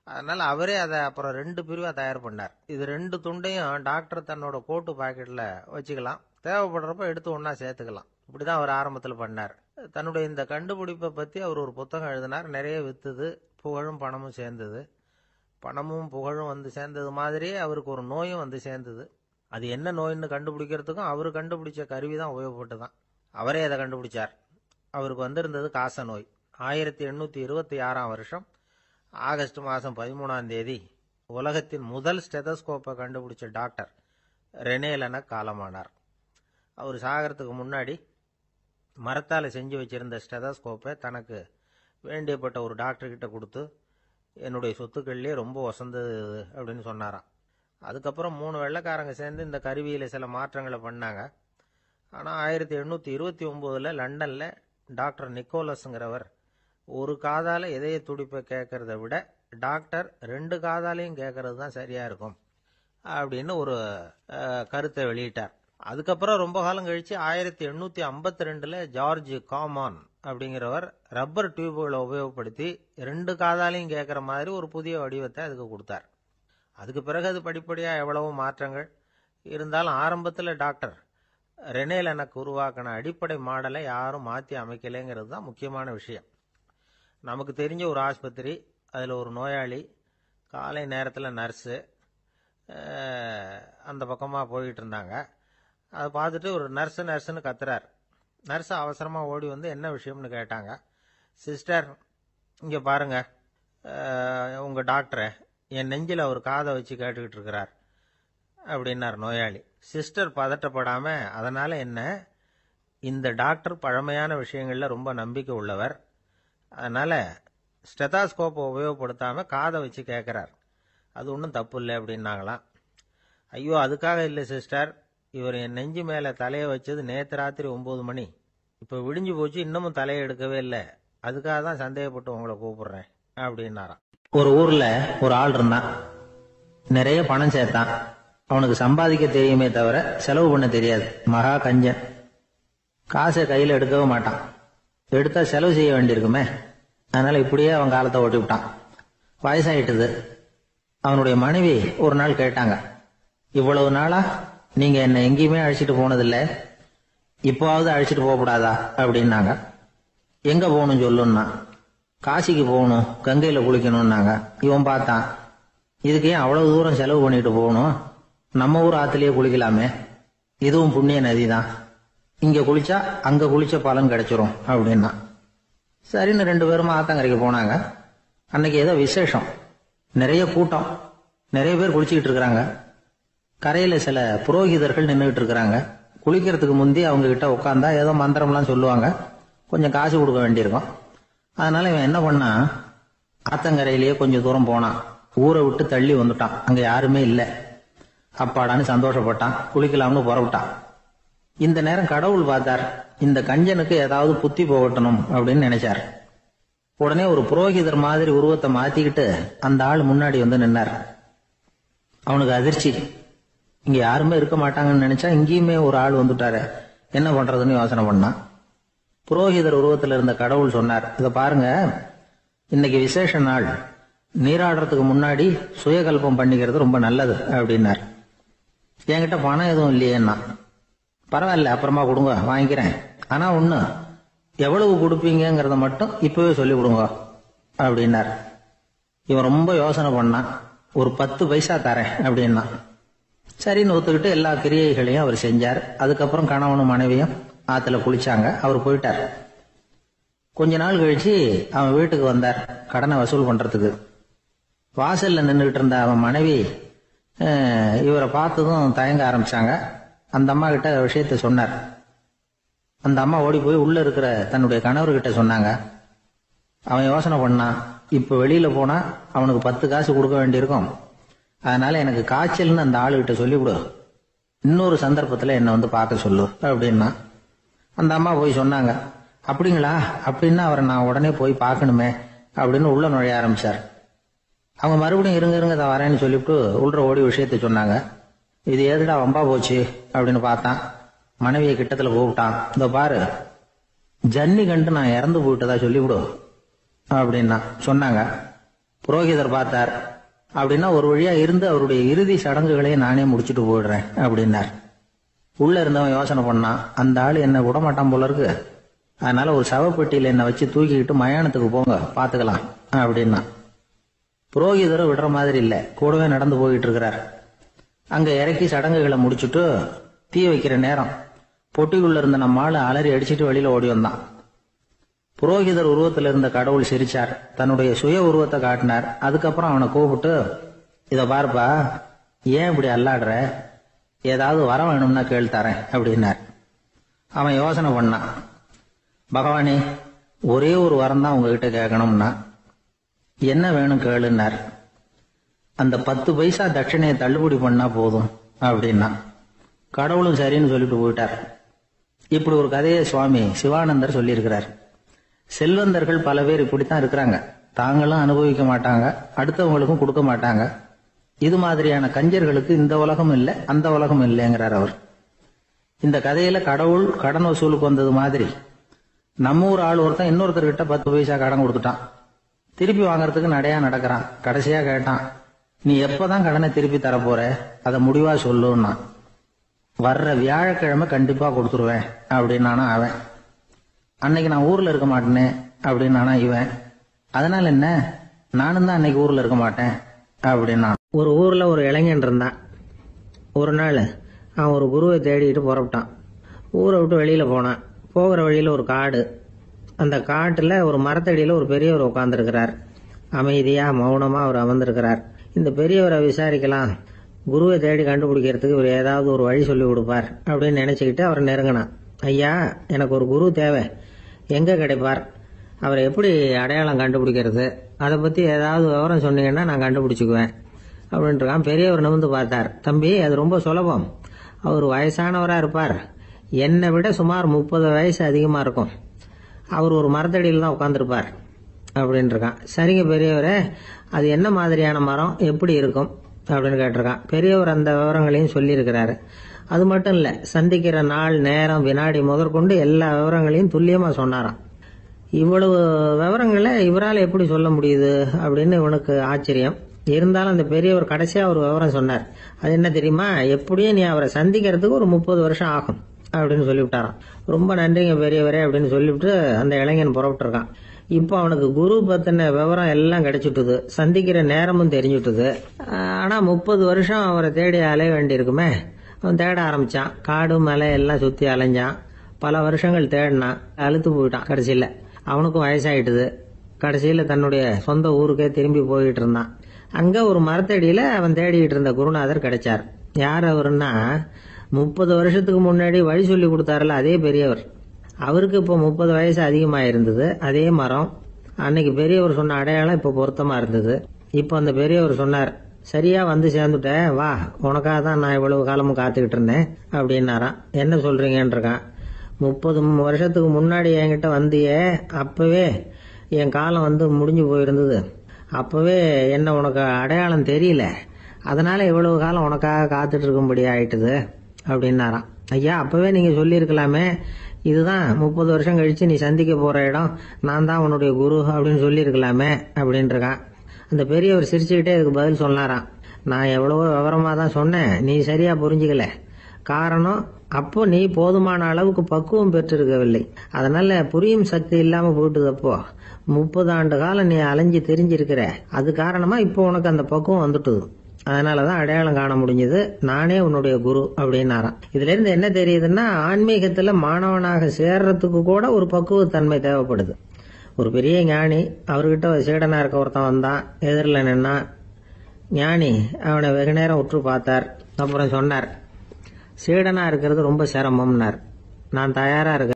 அதனால் அவரே அதை அப்புறம் 2 பிரிவாக தயார் பண்ணார். இது 2 துண்டையும் டாக்டர் தன்னோட கோட்டு பாக்கெட்டில் வச்சுக்கலாம், தேவைப்படுறப்ப எடுத்து ஒன்றா சேர்த்துக்கலாம். இப்படி தான் அவர் ஆரம்பத்தில் பண்ணார். தன்னுடைய இந்த கண்டுபிடிப்பை பற்றி அவர் ஒரு புத்தகம் எழுதினார். நிறைய விற்றுது, புகழும் பணமும் சேர்ந்தது. பணமும் புகழும் சேர்ந்தது மாதிரியே அவருக்கு ஒரு நோயும் சேர்ந்தது. அது என்ன நோயின்னு கண்டுபிடிக்கிறதுக்கும் அவர் கண்டுபிடிச்ச கருவி தான் உபயோகப்பட்டு தான். அவரே அதை கண்டுபிடிச்சார். அவருக்கு வந்திருந்தது காச நோய். 1826 வருஷம் ஆகஸ்ட் மாதம் 13 உலகத்தின் முதல் ஸ்டெதஸ்கோப்பை கண்டுபிடிச்ச டாக்டர் ரெனே லெனக் காலமானார். அவர் சாகிறதுக்கு முன்னாடி மரத்தால் செஞ்சு வச்சிருந்த ஸ்டெதஸ்கோப்பை தனக்கு வேண்டியப்பட்ட ஒரு டாக்டர்கிட்ட கொடுத்து, என்னுடைய சொத்துக்கள்லேயே ரொம்ப வசந்தது அப்படின்னு சொன்னாராம். அதுக்கப்புறம் 3 வெள்ளைக்காரங்க சேர்ந்து இந்த கருவியில் சில மாற்றங்களை பண்ணாங்க. ஆனால் 1829 லண்டனில் டாக்டர் நிக்கோலஸுங்கிறவர் ஒரு காதால் இதய துடிப்பை கேட்கறத விட டாக்டர் 2 காதாலையும் கேட்கறது தான் சரியாக இருக்கும் அப்படின்னு ஒரு கருத்தை வெளியிட்டார். அதுக்கப்புறம் ரொம்ப காலம் கழித்து 1852 ஜார்ஜ் காமான் அப்படிங்கிறவர் ரப்பர் டியூப்களை உபயோகப்படுத்தி 2 காதாலையும் கேட்குற மாதிரி ஒரு புதிய வடிவத்தை அதுக்கு கொடுத்தார். அதுக்கு பிறகு அது படிப்படியாக எவ்வளவோ மாற்றங்கள் இருந்தாலும் ஆரம்பத்தில் டாக்டர் ரெனே லெனக் உருவாக்கின அடிப்படை மாடலை யாரும் மாற்றி அமைக்கலைங்கிறது தான் முக்கியமான விஷயம். நமக்கு தெரிஞ்ச ஒரு ஆஸ்பத்திரி, அதில் ஒரு நோயாளி, காலை நேரத்தில் நர்ஸு அந்த பக்கமாக போயிட்டு இருந்தாங்க. அதை பார்த்துட்டு ஒரு நர்ஸுன்னு கத்துறார். நர்ஸு அவசரமாக ஓடி என்ன விஷயம்னு கேட்டாங்க. சிஸ்டர், இங்கே பாருங்க, உங்கள் டாக்டரை என் நெஞ்சில் ஒரு காதை வச்சு கேட்டுக்கிட்டு இருக்கிறார் அப்படின்னார் நோயாளி. சிஸ்டர் பதட்டப்படாமல், அதனால் என்ன, இந்த டாக்டர் பழமையான விஷயங்களில் ரொம்ப நம்பிக்கை உள்ளவர், அதனால் ஸ்டெதாஸ்கோப்பை உபயோகப்படுத்தாமல் காதை வச்சு கேட்குறார், அது ஒன்றும் தப்பு இல்லை அப்படின்னாங்களாம். ஐயோ, அதுக்காக இல்லை சிஸ்டர், இவர் என் நெஞ்சு மேலே தலையை வச்சது நேற்று ராத்திரி 9 மணி, இப்போ விடிஞ்சு போச்சு, இன்னமும் தலையை எடுக்கவே இல்லை, அதுக்காக தான் சந்தேகப்பட்டு உங்களை கூப்பிடுறேன் அப்படின்னாராம். ஒரு ஊர்ல ஒரு ஆள் இருந்தான். நிறைய பணம் சேர்த்தான். அவனுக்கு சம்பாதிக்க தெரியுமே தவிர செலவு பண்ண தெரியாது. மகா கஞ்சன். காசை கையில் எடுக்கவே மாட்டான். எடுத்தா செலவு செய்ய வேண்டியிருக்குமே, அதனால இப்படியே அவன் காலத்தை ஓட்டி விட்டான். வயசாயிட்டது. அவனுடைய மனைவி ஒரு நாள் கேட்டாங்க, இவ்வளவு நாளா நீங்க என்ன எங்கேயுமே அழைச்சிட்டு போனதில்லை, இப்போவாவது அழைச்சிட்டு போகக்கூடாதா அப்படின்னாங்க. எங்க போகணும் சொல்லுன்னா. காசிக்கு போகணும், கங்கையில குளிக்கணும்னாங்க. இவன் பார்த்தான், இதுக்கு ஏன் அவ்வளவு தூரம் செலவு பண்ணிட்டு போகணும், நம்ம ஊர் ஆத்துலயே குளிக்கலாமே, இதுவும் புண்ணிய நதி தான், இங்க குளிச்சா அங்க குளிச்ச பலன் கிடைச்சிரும் அப்படின்னா. சரின்னு 2 பேரும் ஆத்தங்கரைக்கு போனாங்க. அன்னைக்கு ஏதோ விசேஷம், நிறைய கூட்டம், நிறைய பேர் குளிச்சுக்கிட்டு இருக்கிறாங்க. கரையில சில புரோகிதர்கள் நின்றுகிட்டு இருக்கிறாங்க. குளிக்கிறதுக்கு முந்தி அவங்க கிட்ட உட்காந்தா ஏதோ மந்திரம்லாம் சொல்லுவாங்க, கொஞ்சம் காசு கொடுக்க வேண்டியிருக்கும். அதனால இவன் என்ன பண்ணா, ஆத்தங்கரையிலேயே கொஞ்சம் தூரம் போனான். ஊரை விட்டு தள்ளி வந்துட்டான், அங்க யாருமே இல்லை. அப்பாடான்னு சந்தோஷப்பட்டான், குளிக்கலாம்னு புறப்பட்டான். இந்த நேரம் கடவுள் பார்த்தார், இந்த கஞ்சனுக்கு ஏதாவது புத்தி போகட்டணும் அப்படின்னு நினைச்சார். உடனே ஒரு புரோகிதர் மாதிரி உருவத்தை மாத்திக்கிட்டு அந்த ஆள் முன்னாடி நின்னார். அவனுக்கு அதிர்ச்சி, இங்க யாருமே இருக்க மாட்டாங்கன்னு நினைச்சா இங்கேயுமே ஒரு ஆள் வந்துட்டாரு, என்ன பண்றதுன்னு யோசனை பண்ணான். புரோகிதர் உருவத்தில் இருந்த கடவுள் சொன்னார், இதை பாருங்க, இன்னைக்கு விசேஷ நாள், நீராடுறதுக்கு முன்னாடி சுயகல்பம் பண்ணிக்கிறது ரொம்ப நல்லது அப்படின்னார். என்கிட்ட பணம் எதுவும் இல்லையேன்னா. பரவாயில்ல, அப்புறமா கொடுங்க, வாங்கிக்கிறேன், ஆனா ஒண்ணு, எவ்வளவு கொடுப்பீங்கிறத மட்டும் இப்பவே சொல்லி கொடுங்க அப்படின்னார். இவன் ரொம்ப யோசனை பண்ணான். ஒரு 10 பைசா தரேன் அப்படின்னா. சரின்னு ஒத்துக்கிட்டு எல்லா கிரியைகளையும் அவர் செஞ்சார். அதுக்கப்புறம் கணவனும் மனைவியும் ஆத்துல குளிச்சாங்க. அவர் போயிட்டார். கொஞ்ச நாள் கழிச்சு அவன் வீட்டுக்கு வந்தார் கடனை வசூல் பண்றதுக்கு. வாசல்ல நின்றுகிட்டு இருந்த அவன் மனைவி இவரை பார்த்ததும் தயங்க ஆரம்பிச்சாங்க. அந்த அம்மா கிட்ட விஷயத்த சொன்னார். அந்த அம்மா ஓடி போய் உள்ள இருக்கிற தன்னுடைய கணவர்கிட்ட சொன்னாங்க. அவன் யோசனை பண்ணான், இப்ப வெளியில போனா அவனுக்கு 10 காசு கொடுக்க வேண்டியிருக்கும், அதனால எனக்கு காய்ச்சல்னு அந்த ஆளுகிட்ட சொல்லிவிடு, இன்னொரு சந்தர்ப்பத்தில் என்னை வந்து பார்க்க சொல்லு அப்படின்னா அந்த அம்மா போய் சொன்னாங்க. அப்படிங்களா, அப்படின்னா அவரை நான் உடனே போய் பார்க்கணுமே அப்படின்னு உள்ள நுழைய ஆரம்பிச்சார். அவங்க மறுபடியும் இருங்க தான் வரேன்னு சொல்லிவிட்டு உள்ள ஓடி விஷயத்த சொன்னாங்க. இது எதுடா வம்பா போச்சு அப்படின்னு பார்த்தான். மனைவியை கிட்டத்தில் கூப்பிட்டான். இதோ பாரு, ஜன்னி கண்டு நான் இறந்து போயிட்டதா சொல்லிவிடு அப்படின்னா சொன்னாங்க. புரோகிதர் பார்த்தார். அப்படின்னா ஒரு வழியா இருந்து அவருடைய இறுதி சடங்குகளையும் நானே முடிச்சுட்டு போயிடுறேன் அப்படின்னார். உள்ள இருந்தவன் யோசனை பண்ணான், அந்த ஆள் என்ன விடமாட்டான் போல இருக்கு, அதனால ஒரு சவப்பெட்டியில என்னை வச்சு தூக்கிக்கிட்டு மயானத்துக்கு போங்க பாத்துக்கலாம் அப்படின்னா. புரோகிதரும் விடுற மாதிரி இல்லை, கூடவே நடந்து போயிட்டு இருக்கிறார். அங்க இறக்கி சடங்குகளை முடிச்சுட்டு தீ வைக்கிற நேரம் பொட்டிக்குள்ள இருந்த நம்ம ஆளு அலறி அடிச்சுட்டு வெளியில ஓடி வந்தான். புரோகிதர் உருவத்தில் இருந்த கடவுள் சிரிச்சார், தன்னுடைய சுய உருவத்தை காட்டினார். அதுக்கப்புறம் அவனை கூப்பிட்டு, இத பாருப்பா, ஏன் இப்படி அல்லாடுற, ஏதாவது வர வேணும்னா கேள் தரேன் அப்படின்னார். அவன் யோசனை பண்ணான். பகவானே, ஒரே ஒரு வரம் தான் உங்ககிட்ட கேட்கணும்னா. என்ன வேணும் கேளுன்னார். அந்த 10 பைசா தட்சணையை தள்ளுபடி பண்ணா போதும் அப்படின்னா. கடவுளும் சரின்னு சொல்லிட்டு போயிட்டார். இப்படி ஒரு கதையை சுவாமி சிவானந்தர் சொல்லியிருக்கிறார். செல்வந்தர்கள் பல பேர் இப்படித்தான் இருக்கிறாங்க. தாங்களும் அனுபவிக்க மாட்டாங்க, அடுத்தவங்களுக்கும் கொடுக்க மாட்டாங்க. இது மாதிரியான கஞ்சர்களுக்கு இந்த உலகம் இல்லை, அந்த உலகம் இல்லைங்கிறார் அவர். இந்த கதையில கடவுள் கடன் வசூலுக்கு வந்தது மாதிரி நம்ம ஊர் ஆள் ஒருத்தன் இன்னொருத்தர்கிட்ட 10 பைசா கடன் கொடுத்துட்டான். திருப்பி வாங்கறதுக்கு நடையா நடக்கிறான். கடைசியா கேட்டான், நீ எப்பதான் கடனை திருப்பி தரப்போற, அதை முடிவா சொல்லுன்னா. வர்ற வியாழக்கிழமை கண்டிப்பா கொடுத்துருவேன் அப்படின்னானா அவன். அன்னைக்கு நான் ஊர்ல இருக்க மாட்டேனே அப்படின்னானா இவன். அதனால என்ன, நானும் தான் அன்னைக்கு ஊர்ல இருக்க மாட்டேன் அப்படின்னா. ஒரு ஊர்ல ஒரு இளைஞன் இருந்தான். ஒரு நாள் அவன் ஒரு குருவை தேடிட்டு புறப்பட்டான். ஊரை விட்டு வெளியில போனான். போகிற வழியில ஒரு காடு. அந்த காட்டுல ஒரு மரத்தடியில ஒரு பெரியவர் உட்கார்ந்துருக்கிறார். அமைதியா மௌனமா அவர் அமர்ந்திருக்கிறார். இந்த பெரியவரை விசாரிக்கலாம், குருவை தேடி கண்டுபிடிக்கிறதுக்கு இவர் ஏதாவது ஒரு வழி சொல்லி கொடுப்பார் அப்படின்னு நினைச்சுக்கிட்டு அவர் நெருங்கினான். ஐயா, எனக்கு ஒரு குரு தேவை, எங்க கிடைப்பார், அவரை எப்படி அடையாளம் கண்டுபிடிக்கிறது, அதை பத்தி ஏதாவது விவரம் சொன்னீங்கன்னா நான் கண்டுபிடிச்சுக்குவேன் அப்படின்ட்டுருக்கான். பெரியவர் நிமிர்ந்து பார்த்தார். தம்பி, அது ரொம்ப சுலபம். அவர் வயசானவரா இருப்பார், என்னை விட சுமார் 30 வயசு அதிகமா இருக்கும். அவர் ஒரு மரத்தடியில் தான் உட்காந்துருப்பார் அப்படின்னு இருக்கான். சரிங்க பெரியவரே, அது என்ன மாதிரியான மரம், எப்படி இருக்கும் அப்படின்னு கேட்டிருக்கான். பெரியவர் அந்த விவரங்களையும் சொல்லியிருக்கிறாரு. அது மட்டும் இல்ல, சந்திக்கிற நாள், நேரம், வினாடி முதற்கொண்டு எல்லா விவரங்களையும் துல்லியமா சொன்னாராம். இவ்வளவு விவரங்களை இவரால் எப்படி சொல்ல முடியுது அப்படின்னு இவனுக்கு ஆச்சரியம். இருந்தாலும் அந்த பெரியவர் கடைசியா ஒரு விவரம் சொன்னார். அது என்ன தெரியுமா, எப்படியும் நீ அவரை சந்திக்கிறதுக்கு ஒரு 30 வருஷம் ஆகும் அப்படின்னு சொல்லிவிட்டாராம். ரொம்ப நன்றிங்க பெரியவரே அப்படின்னு சொல்லிவிட்டு அந்த இளைஞன் புறப்பட்டு இருக்கான். இப்போ அவனுக்கு குரு பத்தின விவரம் எல்லாம் கிடைச்சிட்டுது, சந்திக்கிற நேரமும் தெரிஞ்சுட்டுது. ஆனா 30 வருஷம் அவரை தேடி அலைய வேண்டியிருக்குமே. அவன் தேட ஆரம்பிச்சான். காடு மலை எல்லாம் சுத்தி அலைஞ்சான். பல வருஷங்கள் தேடினான். அழுத்து போயிட்டான். கடைசியில அவனுக்கும் வயசாயிட்டுது. கடைசியில தன்னுடைய சொந்த ஊருக்கே திரும்பி போயிட்டு இருந்தான். அங்க ஒரு மரத்தடியில அவன் தேடிட்டு இருந்த குருநாதர் கிடைச்சார். யார் அவருன்னா, 30 வருஷத்துக்கு முன்னாடி வழி சொல்லி கொடுத்தாருல அதே பெரியவர். அவருக்கு இப்போ 30 வயசு அதிகமா இருந்தது. அதே மரம். அன்னைக்கு பெரியவர் சொன்ன அடையாளம் இப்போ பொருத்தமா இருந்தது. இப்போ அந்த பெரியவர் சொன்னார், சரியா வந்து சேர்ந்துட்ட, வா, உனக்காக தான் நான் இவ்வளவு காலமும் காத்துக்கிட்டு இருந்தேன் அப்படின்னாராம். என்ன சொல்றீங்கன்னு இருக்கான். 30 வருஷத்துக்கு முன்னாடி என்கிட்ட வந்தியே, அப்பவே என் காலம் வந்து முடிஞ்சு போயிருந்தது. அப்பவே என்ன உனக்கு அடையாளம் தெரியல, அதனால இவ்வளவு காலம் உனக்காக காத்துட்டு இருக்கும்படி ஆயிட்டுது அப்படின்னாராம். ஐயா, அப்பவே நீங்க சொல்லியிருக்கலாமே, இதுதான் 30 வருஷம் கழிச்சு நீ சந்திக்க போற இடம், நான் தான் உன்னுடைய குரு அப்படின்னு சொல்லியிருக்கலாமே அப்படின்னு இருக்கான். அந்த பெரியவர் சிரிச்சுக்கிட்டே இதுக்கு பதில் சொன்னாராம். நான் எவ்வளவோ விவரமா தான் சொன்னேன், நீ சரியா புரிஞ்சுக்கல. காரணம், அப்போ நீ போதுமான அளவுக்கு பக்குவம் பெற்றிருக்கவில்லை, அதனால புரியும் சக்தி இல்லாம போயிட்டுது. அப்போ 30 ஆண்டு காலம் நீ அலைஞ்சு தெரிஞ்சிருக்கிற, அது காரணமா இப்போ உனக்கு அந்த பக்குவம் வந்துட்டுது. அதனாலதான் அடையாளம் காண முடிஞ்சது, நானே உன்னுடைய குரு அப்படின்னாராம். இதுல இருந்து என்ன தெரியுதுன்னா, ஆன்மீகத்துல மாணவனாக சேர்றதுக்கு கூட ஒரு பக்குவத்தன்மை தேவைப்படுது. ஒரு பெரிய ஞானி, அவர்கிட்ட சீடனா இருக்க ஒருத்தன் வந்தான். எதிரில் நின்னா. ஞானி அவனை வெகு நேரம் உற்று பார்த்தார். அப்புறம் சொன்னார், சீடனா இருக்கிறது ரொம்ப சிரமம்னார். நான் தயாரா இருக்கேன்.